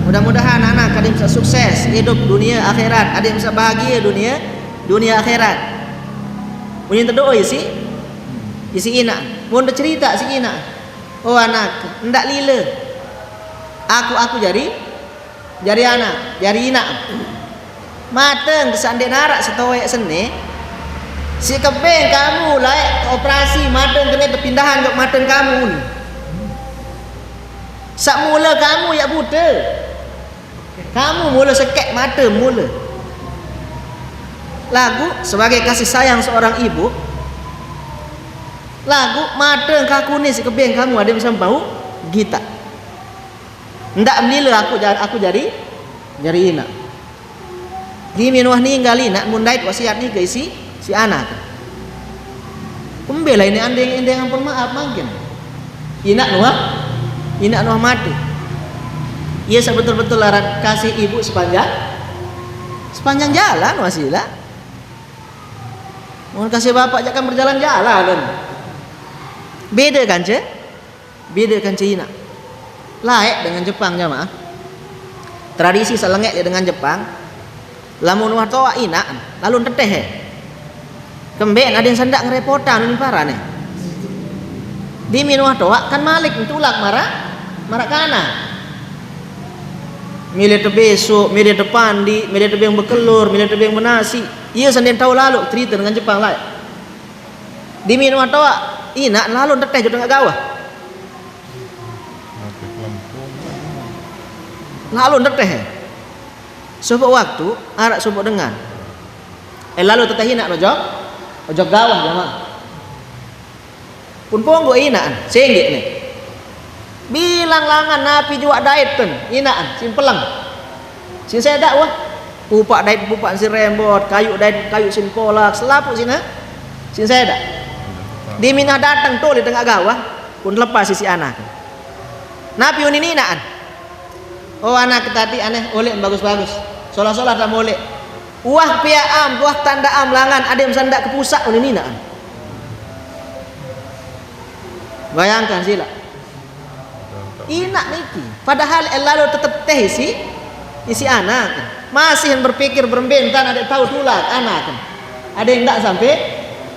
mudah-mudahan anak ada yang bisa sukses hidup dunia akhirat ada yang bisa bahagia dunia akhirat punya terdoa isi inak pun cerita si inak oh anak ndak lila aku jari anak jari inak mateng kesandek narak setowek sene si kebeng kamu layak operasi mateng kena perpindahan untuk mateng kamu ni sak mula kamu ya buta kamu mula sekek mata mula lagu sebagai kasih sayang seorang ibu lagu mata kaku ni si kebeng kamu ada bisa bau gita ndak melila aku jari inak di minuah ninggal inak mundait wasiat ni ke si anak pembela ini andeng yang permaaf makin inak nuah mati ia sebetul-betul larat kasih ibu sepanjang jalan wasilah mau kasih bapak jangan berjalan-jalan kan beda kan inak layak dengan Jepang jamaah tradisi selengek dengan Jepang lamun nuah toa inak lalu teteh kemben ada yang sendak ngerepotan ini parah nih di minuah toa kan malik tulak marak kana milih besok milih pandi milih yang bekelur milih yang menasi iya sendiri tahu lalu cerita dengan Jepang lah di minuah toa inak lalu teteh juga nggak gawah lalu teteh sebab waktu arak sebab dengan lalu teteh inak ojok gawah jamaah pun ponggo inaan senggit nih bilang langan napi juga dait pun inaan simpelang sin saya dak wah pupak dait pupak si rembot kayu dait kayu sin kolak selapuk sin saya dak di minah datang tuh di tengah gawah pun lepas sisi anak napi unin inaan oh anak tadi aneh oleh bagus-bagus solah-solah tak boleh wah piaam wah tanda am langan ada yang sandak ke pusat unin inaan bayangkan sila inak niki padahal lalu tetap teh isi anak masih yang berpikir berbentan ada tahu tulak anak ada yang tak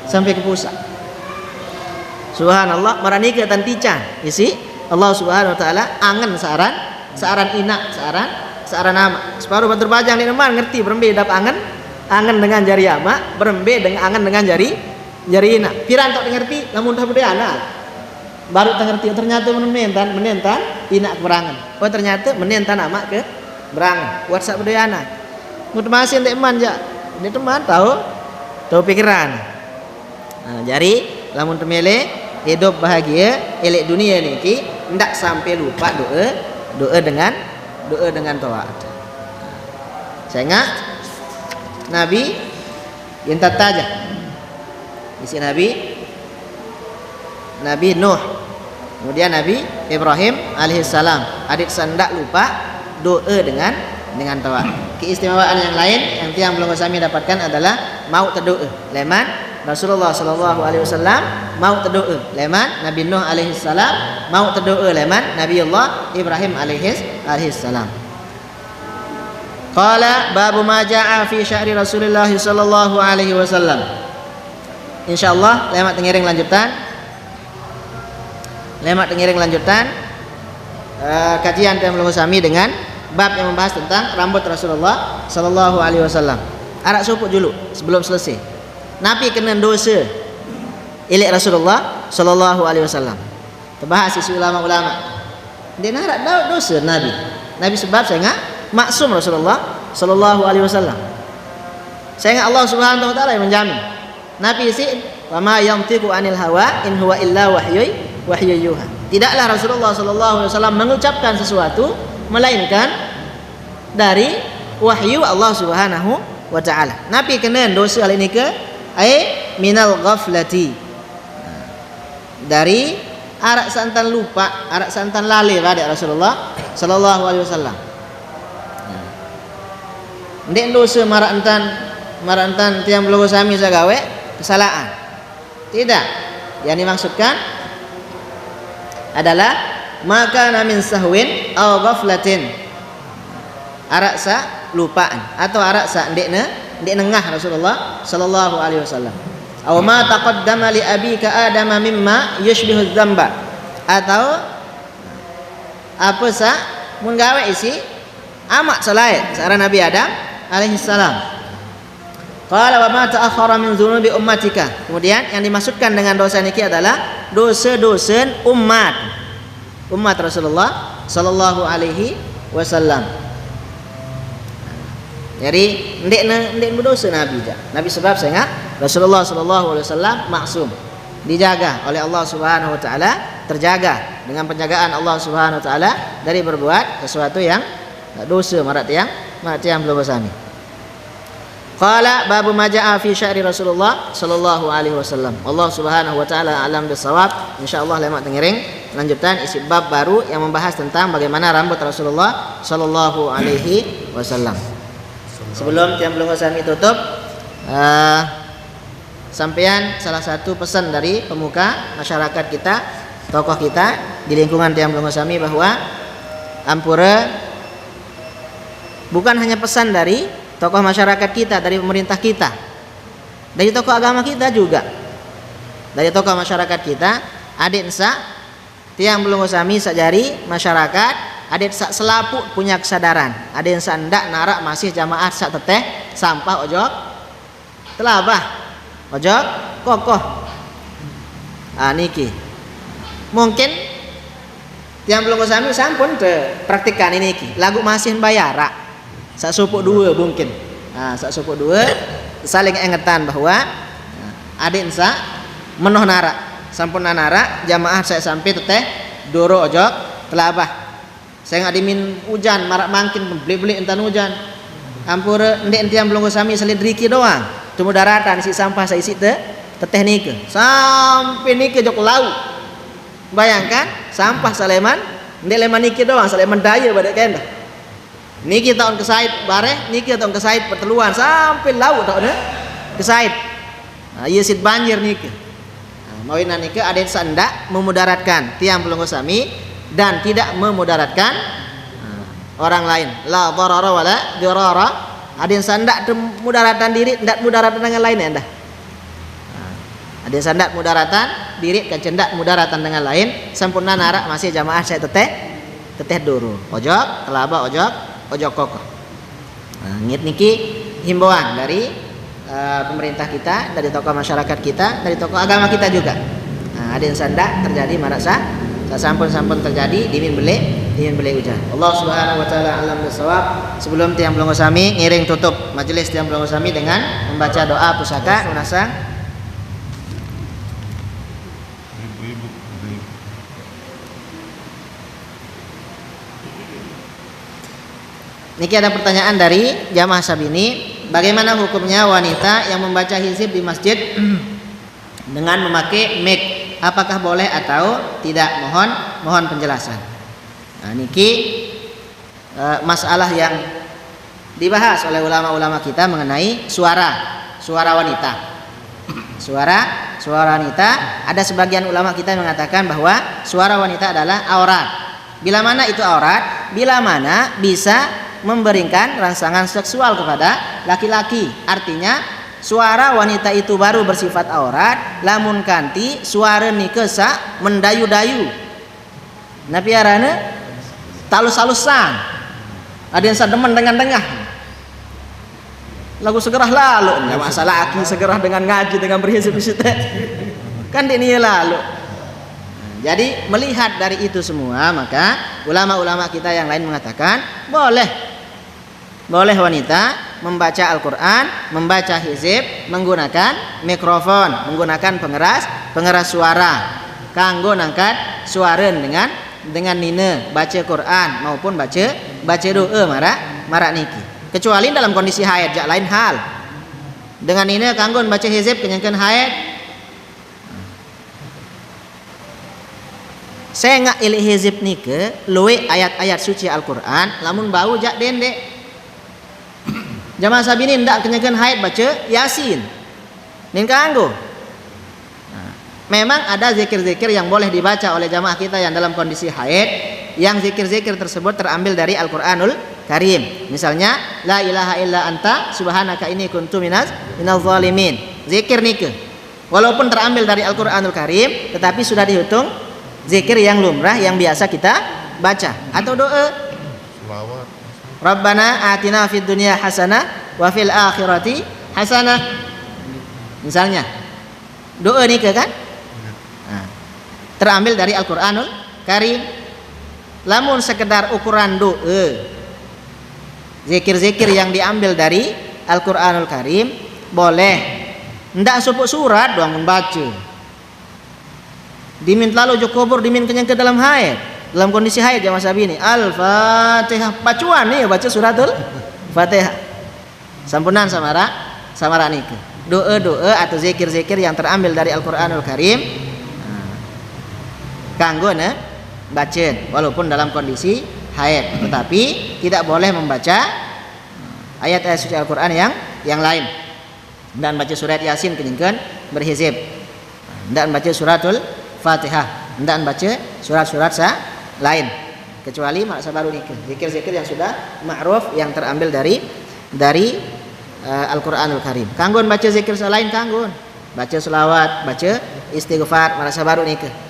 sampai ke pusat subhanallah marani ke tantican isi Allah subhanahu wa ta'ala angan saran inak saran ama separuh batur bajang di neman ngerti berembe dap angan dengan jari ama berembe dengan angan dengan jari inak piran tak ngerti namun tak berdaya anak baru ngerti ternyata menentan inak berangan oh ternyata menentan amak ke berangan WhatsApp berdaya anak mut masih ente eman ja ini teman tahu pikiran nah, jari lamun temele hidup bahagia elek dunia niki ndak sampai lupa doa dengan taat saya ingat Nabi yang tataja isi Nabi Nuh kemudian Nabi Ibrahim alaihissalam adik sandak lupa doa dengan taat keistimewaan yang lain yang tiang belum kami dapatkan adalah mau terdoa leman Rasulullah sallallahu alaihi wasallam mau terdoa leman Nabi Nuh alaihissalam mau terdoa leman Nabi Allah Ibrahim alaihissalam qala babu ma jaa fi sya'ri Rasulullah sallallahu alaihi wasallam insyaallah lemat tengiring lanjutan kajian yang belum kami dengan bab yang membahas tentang rambut Rasulullah sallallahu alaihi wasallam arak supuk dulu sebelum selesai Nabi kena dosa ilik Rasulullah sallallahu alaihi wasallam terbahas isu ulama-ulama Dia narak dosa Nabi. Nabi sebab saya ingat maksum Rasulullah sallallahu alaihi wasallam. Saya ingat Allah Subhanahu wa taala yang menjamin. Nabi isi wa ma yantiqu anil hawa in huwa illa wahyu yuha. Tidaklah Rasulullah sallallahu alaihi wasallam mengucapkan sesuatu melainkan dari wahyu Allah Subhanahu wa taala. Nabi kena dosa hal ini ke minal ghaflati. Dari arak santan lupa, arak santan lalai pada Rasulullah sallallahu alaihi wasallam. Ndek dosa marah entan tiang belum sami sagawe kesalahan. Tidak. Yang dimaksudkan adalah maka min sahwin aw ghaflatin. Arak sa lupaan atau arak sa ndek nengah Rasulullah sallallahu alaihi wasallam. Aw ma taqaddama li abika Adam mimma yushbihu dzamba, atau apa sa mun gawe isi amak salai seorang Nabi Adam alaihi salam. Qala wa ma ta'akhkhara min dzunubi ummatika. Kemudian yang dimaksudkan dengan dosa niki adalah dosa-dosa umat Rasulullah sallallahu alaihi wasallam. Jadi ndek berdosa Nabi jah. Nabi sebab saya ingat Rasulullah sallallahu alaihi wasallam maksum, dijaga oleh Allah Subhanahu wa taala, terjaga dengan penjagaan Allah Subhanahu wa taala dari berbuat sesuatu yang dosa marat yang belum bersami. Qala babu ma jaa fi sya'ri Rasulullah sallallahu alaihi wasallam. Allah Subhanahu wa taala alam bisawab. Insyaallah lemak tengiring lanjutan isi bab baru yang membahas tentang bagaimana rambut Rasulullah sallallahu alaihi wasallam. Sebelum tiang belum kami tutup, sampean salah satu pesan dari pemuka masyarakat kita, tokoh kita di lingkungan tiang belum kami bahwa ampura bukan hanya pesan dari tokoh masyarakat kita, dari pemerintah kita, dari tokoh agama kita juga, dari tokoh masyarakat kita, adik sa tiang belum kami sajari masyarakat. Ada yang selapuk punya kesadaran, ada yang sandak narak masih jamaah sak teteh sampah ojok telabah ojok kokoh. Niki mungkin yang belum kami sampun te praktikan ini ki lagu masih bayarak sak supuk dua mungkin. Sak supuk dua saling ingetan bahwa ada yang sa menoh narak sampun narak jamaah saya sampai teteh doro ojok telabah. Saya nggak dimin hujan marak mangkin beli entan hujan ampura ndek entiang belum sami salid riki doang cuma daratan isi sampah saya isi teteh nike sampai nike jok lau. Bayangkan sampah Saleman ndek leman nike doang Saleman daya pada kenda niki tahun kesait bareh niki tahun kesait perteluan sampai lau tahun kesait. Iya sit banjir nike. Mawina nike ada yang sandak memudaratkan tiang belum sami dan tidak memudaratkan orang lain. La dharara wala dirara. Ada yang sandak mudaratan diri, tidak mudaratan dengan lain ya dah. Ada yang sandak mudaratan diri, kan cendak mudaratan dengan lain. Sempurna narak masih jamaah saya teteh duru. Ojok, telaba ojok kokoh. Ngit niki himbauan dari pemerintah kita, dari tokoh masyarakat kita, dari tokoh agama kita juga. Ada yang sandak terjadi marasa sampun terjadi dimin beli hujan. Allah Subhanahu wa taala alam bisawab. Sebelum tiang belum sami ngiring tutup majelis tiang belum sami dengan membaca doa pusaka unasang. Niki ada pertanyaan dari jamaah Sabini, bagaimana hukumnya wanita yang membaca hizib di masjid dengan memakai mic? Apakah boleh atau tidak? Mohon penjelasan. Niki masalah yang dibahas oleh ulama-ulama kita mengenai suara wanita. Suara wanita, ada sebagian ulama kita yang mengatakan bahwa suara wanita adalah aurat. Bila mana itu aurat? Bila mana bisa memberikan rangsangan seksual kepada laki-laki. Artinya suara wanita itu baru bersifat aurat lamun kanti suara nikesa mendayu-dayu napi arane talus-talusan ada yang sademen dengan dengah lagu segerah lalu enggak masalah aki segerah dengan ngaji dengan berhizib kan ini lalu. Jadi melihat dari itu semua maka ulama-ulama kita yang lain mengatakan boleh wanita membaca Al-Quran, membaca hizib menggunakan mikrofon, menggunakan pengeras suara kanggo nangkat suara dengan nina baca Quran maupun baca doa marak niki, kecuali dalam kondisi haid jak lain hal. Dengan nina kanggo baca hizib kenyangkeun haid. Saya ngak ilih hizib nike luwe ayat-ayat suci Al-Quran lamun bau jak dendek. Jamaah sabini ndak kenyangkeun haid baca Yasin. Nin kanggo. Memang ada zikir-zikir yang boleh dibaca oleh jamaah kita yang dalam kondisi haid, yang zikir-zikir tersebut terambil dari Al-Quranul Karim. Misalnya la ilaha illa anta subhanaka inni kuntu minaz zalimin. Zikir nike walaupun terambil dari Al-Quranul Karim tetapi sudah dihitung zikir yang lumrah yang biasa kita baca. Atau doa Selawat. Rabbana atina fid dunya hasanah wa fil akhirati hasanah. Misalnya doa nike kan terambil dari Al-Quranul Karim. Lamun sekedar ukuran doa, zikir-zikir yang diambil dari Al-Quranul Karim boleh. Ndak supuk surat doang membaca. Dimin lalu jo kubur dimin kenyang ke dalam haid, dalam kondisi haid jamaah sabini. Al-Fatihah pacuan nih baca suratul Fatihah. Sampunan samara niki. Doa-doa atau zikir-zikir yang terambil dari Al-Quranul Karim kanggo baca walaupun dalam kondisi haid, tetapi tidak boleh membaca ayat-ayat suci Al-Quran yang lain. Dan baca surat Yasin kenyangkeun berhizib, dan baca suratul Fatihah, dan baca surat-surat lain kecuali maksa baru zikir-zikir yang sudah ma'ruf yang terambil dari Al-Quranul Karim. Kanggo baca zikir selain kanggo baca selawat, baca istighfar, merasa baru nikah.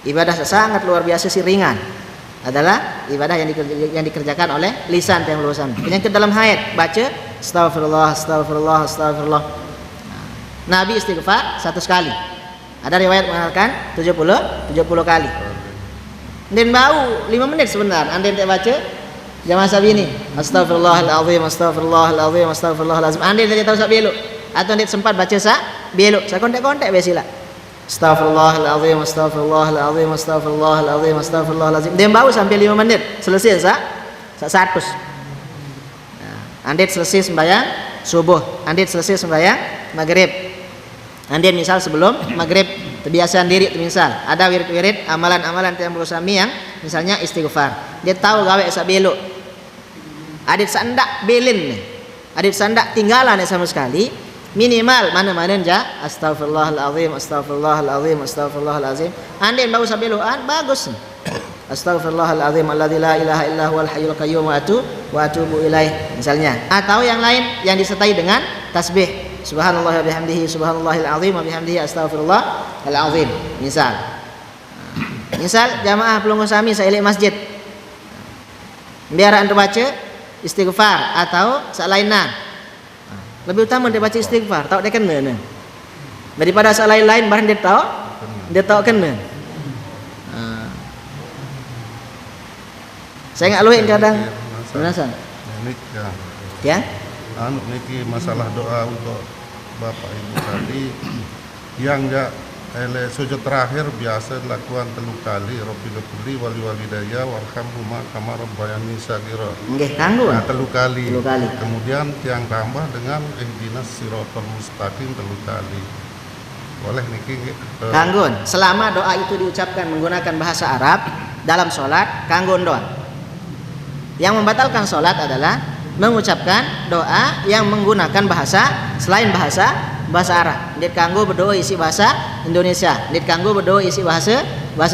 Ibadah sangat luar biasa ringan adalah ibadah yang dikerjakan oleh lisan yang lulusan. Yang ke dalam haid baca astagfirullah. Nabi istighfar 100 kali. Ada riwayat mengatakan 70 kali. Dan bau 5 menit sebentar. Anda tidak baca jamaah sabini astagfirullahalazim. Anda tidak tahu sak belok atau tidak sempat baca sak belok. Saya kontek-kontek biasa. Astaghfirullahalazim. Dia bau sampai 5 menit selesai sak 100. Andit selesai sembahyang subuh, andit selesai sembahyang maghrib. Andit misal sebelum maghrib kebiasaan diri misal ada wirid-wirid amalan-amalan yang bersami yang misalnya istighfar. Dia tahu gawe sak belok. Adit sandak belin nih. Adit sandak tinggalan sama sekali. Minimal mana-mana aja astagfirullahalazim. Andai bagus sabeloan bagus. Astaghfirullahalazim alladzi la ilaha illa huwal hayyul qayyum wa atubu ilaih misalnya. Atau yang lain yang disertai dengan tasbih subhanallah wa bihamdihi subhanallahil azim wa bihamdihi astaghfirullahal azim misal. Misal jamaah pelunggu sami sailik masjid. Biar anda baca istighfar atau salainan. Lebih utama dia baca istighfar, tahu dia kena daripada asal lain-lain barang dia tahu kena. Saya nggak luin kadang merasa ya niki masalah doa untuk bapak ibu tadi yang sujud terakhir biasa dilakukan 3 kali. Rabbil wali walidayya warhamhuma kama rabbayani shaghira. Nggih kanggo. 3 kali. Kemudian yang tambah dengan ihdinas siratal mustaqim 3 kali. Boleh niki kanggo. Selama doa itu diucapkan menggunakan bahasa Arab dalam salat kanggo doa. Yang membatalkan salat adalah mengucapkan doa yang menggunakan bahasa selain bahasa Arab. Dit kanggo berdoa isi bahasa Indonesia, dit kanggo berdoa isi bahasa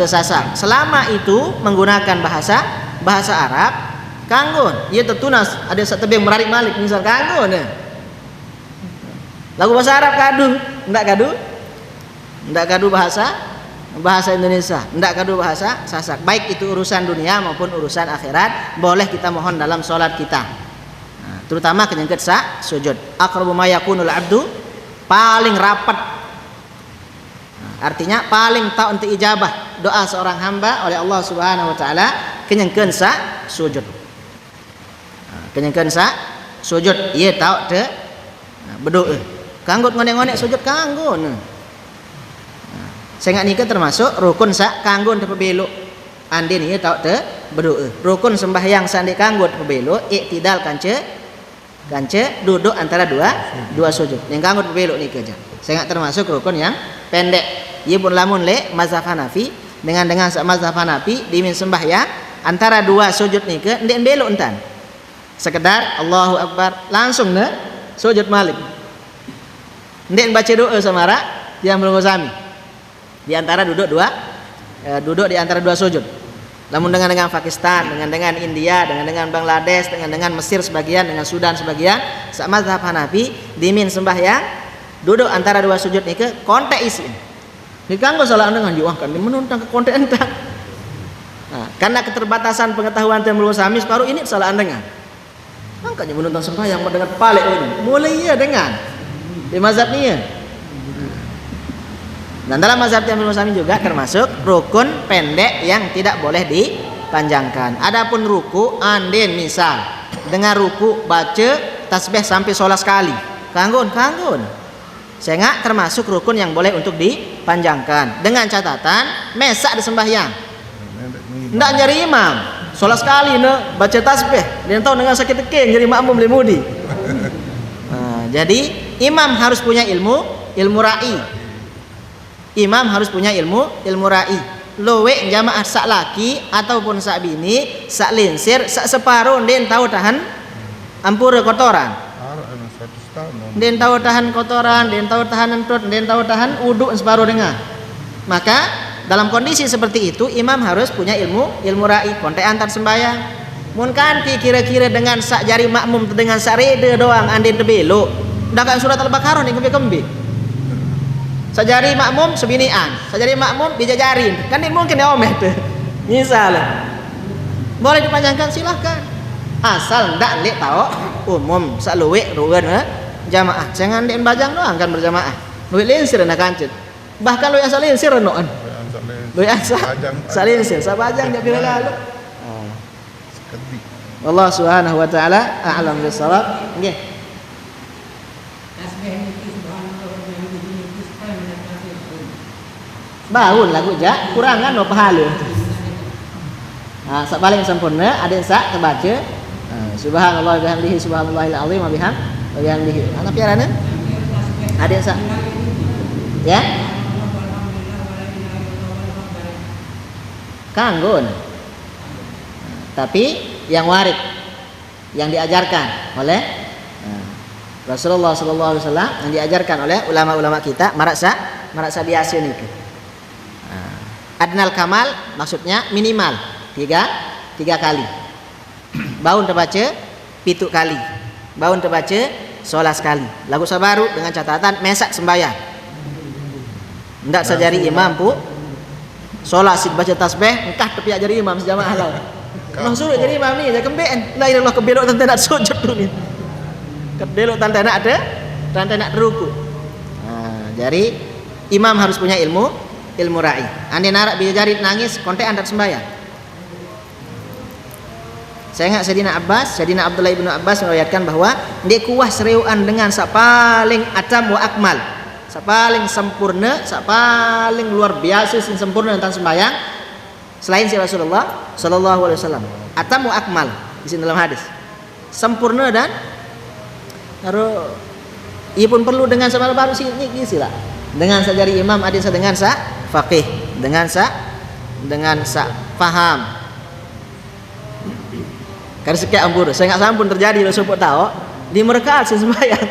Sasak. Selama itu menggunakan bahasa Arab, kanggo. Ia tertunas ada satu tebing merarik malik misal kanggo nih. Lagu bahasa Arab enggak kadu bahasa Indonesia, enggak kadu bahasa Sasak. Baik itu urusan dunia maupun urusan akhirat, boleh kita mohon dalam salat kita. Terutama kenyangkeut sujud. Aqrabu ma yakunul abdu paling rapat Artinya paling tak untuk ijabah doa seorang hamba oleh Allah Subhanahu wa taala kenyangkeun sa sujud. Kenyangkeun sa sujud ieu tahu teu berdoa. Kanggo ngone-ngone sujud kanggo. Sehingga nika termasuk rukun sa kanggo teu belok. Andin ieu tahu teu berdoa. Rukun sembahyang sandi kanggo teu belok iktidal kance duduk antara dua sujud. Yang kanggo teu belok nika aja. Sehingga termasuk rukun yang pendek. Ieu pun lamun le mazhab Hanafi dengan mazhab Hanafi dimin sembahyang antara dua sujud nika ndek belok entan. Sekedar Allahu Akbar langsung ne sujud malik. Ndek baca doa samara yang belum sami. Di antara duduk di antara dua sujud. Namun dengan Pakistan, dengan India, dengan Bangladesh, dengan Mesir sebagian, dengan Sudan sebagian, sama mazhab Hanafi dimin sembahyang duduk antara dua sujud nika kontek isi. Dikanggo salah dengan juangkan menuntang ke kontek entah. Nah, karena keterbatasan pengetahuan yang belum sami separuh ini salah dengan. Makanya menuntang sembahyang dengan palik ini. Mulai iya dengan di mazhab ini. Dan dalam mazhab yang belum sami juga termasuk rukun pendek yang tidak boleh dipanjangkan. Adapun ruku andin misal dengan ruku baca tasbih sampai 11 kali. Kanggun. Sehingga termasuk rukun yang boleh untuk dipanjangkan dengan catatan mesak di sembahyang. Ndak nyari imam 11 kali baca tasbih dan tahu dengan sakit tekeng jadi makmum limudi. Nah, jadi imam harus punya ilmu ra'i. Imam harus punya ilmu ra'i. Lowe jamaah sak laki ataupun sak bini, sak linsir, sak separuh den tahu tahan ampura kotoran. Den tahu tahan kotoran, den tahu tahan entut, den tahu tahan uduk separuh dengar. Maka dalam kondisi seperti itu imam harus punya ilmu ra'i, kontek antar sembahyang. Mun kanti kira-kira dengan sak jari makmum dengan sak rede doang andin tebelo. Ndakan surat Al-Baqarah ni kembi-kembi. Sak jari makmum sebinian, sak jari makmum dijajarin. Kan ini mungkin ya omeh tuh. Misalnya. Boleh dipanjangkan silahkan. Asal ndak lek tahu umum sak luwe ruweun jamaah. Jangan den bajang doang kan berjamaah. Luwe linsir na kancet. Bahkan luwe asal linsir noon. Luwe asal linsir sabajang dia bila lalu. Allah Subhanahu wa taala a'lam bis-shawab. Nggih. Baun lagu ja kurangan no pahala. Sak paling sempurna ada sak terbaca subhanallah wa bihamdihi subhanallahil azim wa bihamdihi. Ana piarana? Ada sak. Ya? Kanggo. Tapi yang warid yang diajarkan oleh Rasulullah sallallahu alaihi wasallam yang diajarkan oleh ulama-ulama kita maraksa biasa niku. Adnal kamal maksudnya minimal 3 kali. Baun terbaca 7 kali. Baun terbaca 11 kali. Lagu sabaru dengan catatan mesak sembahyang. Ndak sajari imam pu solat sid baca tasbih engkah tepi ajari imam sejamaah law. Mang suruh jadi imam ni jangan kembeen. La ilallah kebelok tante nak sujud tu ni. Kebelok tante nak ruku. Jadi imam harus punya ilmu ra'i. Ande narak bila jari nangis kontek antar sembahyang. Saya ingat Sayyidina Abdullah ibnu Abbas meriwayatkan bahwa dia kuah sereuan dengan sak paling atam wa akmal, sak paling sempurna, sak paling luar biasa sempurna tentang sembahyang selain si Rasulullah sallallahu alaihi wasallam. Atam wa akmal di sini dalam hadis. Sempurna dan ia pun perlu dengan sama baru sini lah. Dengan sajari imam ada dengan sa faqih, dengan sa faham. Karena sekian ampun, saya nggak sampun terjadi lo supaya tahu 5 rakaat sembahyang,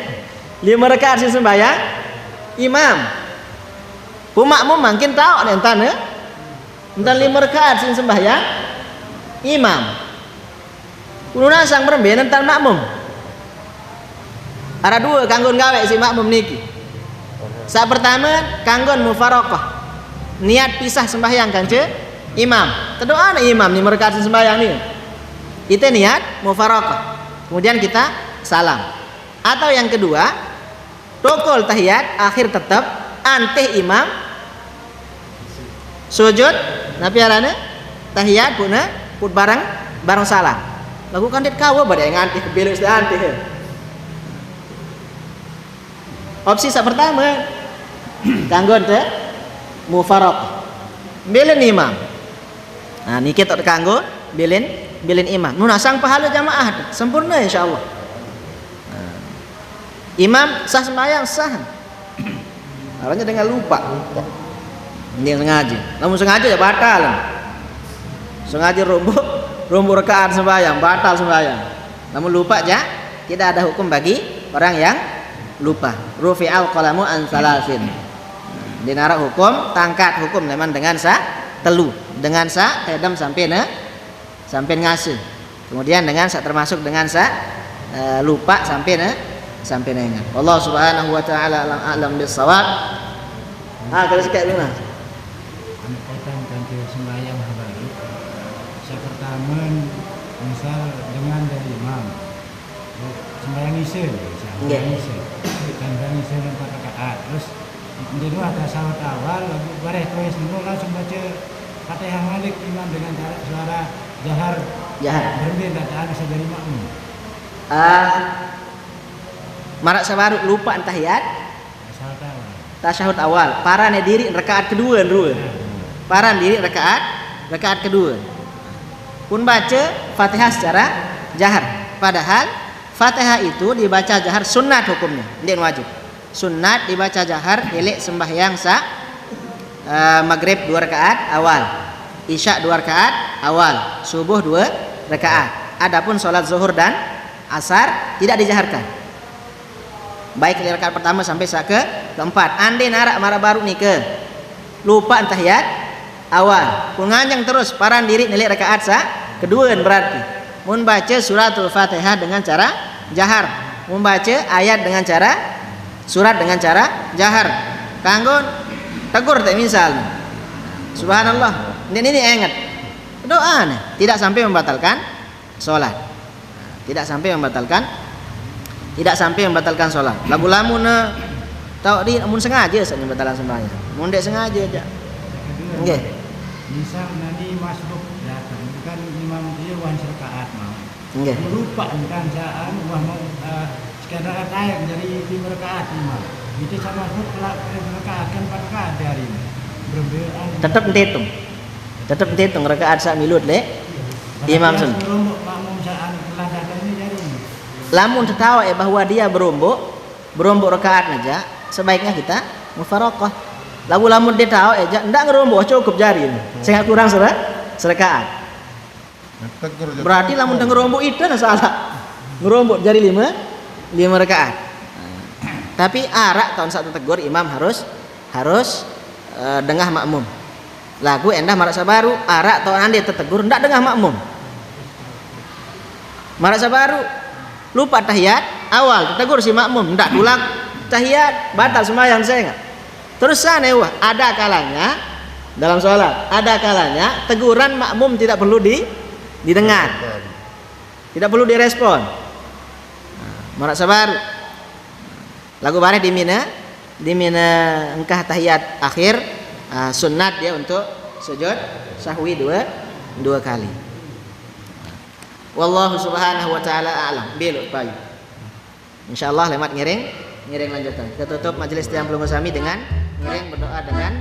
5 rakaat sembahyang imam, pemakmum mungkin tahu entan 5 rakaat sembahyang imam, kuluna sang berembe entan makmum, ada 2 kanggon gawe si makmum niki. Saat pertama kanggon mufaraqah, niat pisah sembahyang kance imam, terdoa na imam 5 rakaat sembahyang ni. Itu niat mufaraqah. Kemudian kita salam. Atau yang kedua, rukul tahiyat akhir tetap anteh imam sujud napi arane tahiyat pun barang salah. Lagu kan dit kawa bade ngantih belok antih. Opsi sak pertama kanggo teh mufaraqah. Belen imam. Nah niki tok kanggo belen imam. Nu nasang pahala jamaah sempurna insyaallah. Imam sah sembahyang sah. Artinya dengan lupa. Ini sengaja. Namun sengaja ya batal. Sengaja rombok rakaat sembahyang, batal sembahyang. Namun lupa ya, tidak ada hukum bagi orang yang lupa. Rufi'al qalamu an salasin. Dinara hukum, tangkat hukum memang dengan telu, dengan tedam sampai ngasih. Kemudian dengan termasuk dengan lupa sampai ingat. Allah Subhanahu wa taala alam bisawab. Kalau sekali dulu nah. Kaitan dengan sembahyang baru. Yang pertama misal dengan dari imam. Sembahyang isya. Sembahyang isya. Dan isya 4 rakaat. Terus di dua ada salat awal lalu bareh terus dulu langsung baca Fatihah Malik imam dengan suara jahar. Berbeda dengan dari makmum. Marak sabaru lupa tahiyat tasyahud awal parane diri rakaat kedua paran diri rakaat kedua pun baca Fatihah secara jahar, padahal Fatihah itu dibaca jahar sunat hukumnya, tidak wajib. Sunat dibaca jahar elek sembahyang maghrib 2 rakaat awal, isya 2 rakaat awal, subuh 2 rakaat. Adapun sholat zuhur dan asar tidak dijaharkan, baik dari rakaat pertama sampai keempat. Ande narak mara baru nih lupa tahiyat awal pun nganjang terus paran diri nilai rakaat kedua berarti mun baca suratul Fatihah dengan cara jahar, mun baca ayat dengan cara surat dengan cara jahar. Kanggo tegur teh misal subhanallah ini ingat doa nih tidak sampai membatalkan sholat, tidak sampai membatalkan sholat. Lamun tahu di mun sengaja saja membatalkan sembahyang. Mun dek sengaja aja. Nggih. Misal nanti masbuk datang kan imam dia wan rakaat mau. Nggih. Lupa kan jaan wah mau sekedar ayat dari 5 rakaat imam. Itu sama masbuk rakaat kan 4 rakaat dari ini. Berbeda. Tetap dihitung rakaat sak milut le. Imam sun. Makmum jaan telah datang ini dari ini. Lamun tertawa bahwa dia berombok rakaat aja, sebaiknya kita mufaraqah. Lamun dia tahu aja ndak ngerombok cukup jari ini. Saya kurang serakaat. Berarti lamun ngerombok itu salah. Ngerombok jari 5 rakaat. Tapi arak tahun satu tegur imam harus dengah makmum. Lagu endah marak sabaru arak tahun ande tetegur ndak dengah makmum. Marak sabaru lupa tahiyat awal tegur si makmum ndak ulang tahiyat batal sembahyang saya enggak. Terus sana ada kalanya dalam sholat ada kalanya teguran makmum tidak perlu didengar, tidak perlu direspon. Marak sabar lagu bareh di mina engkah tahiyat akhir sunat dia untuk sujud sahwi dua kali. Wallahu subhanahu wa ta'ala a'lam. Belok payu. Insyaallah lewat ngiring lanjutan. Kita tutup majelis yang belum bersami dengan ngiring berdoa dengan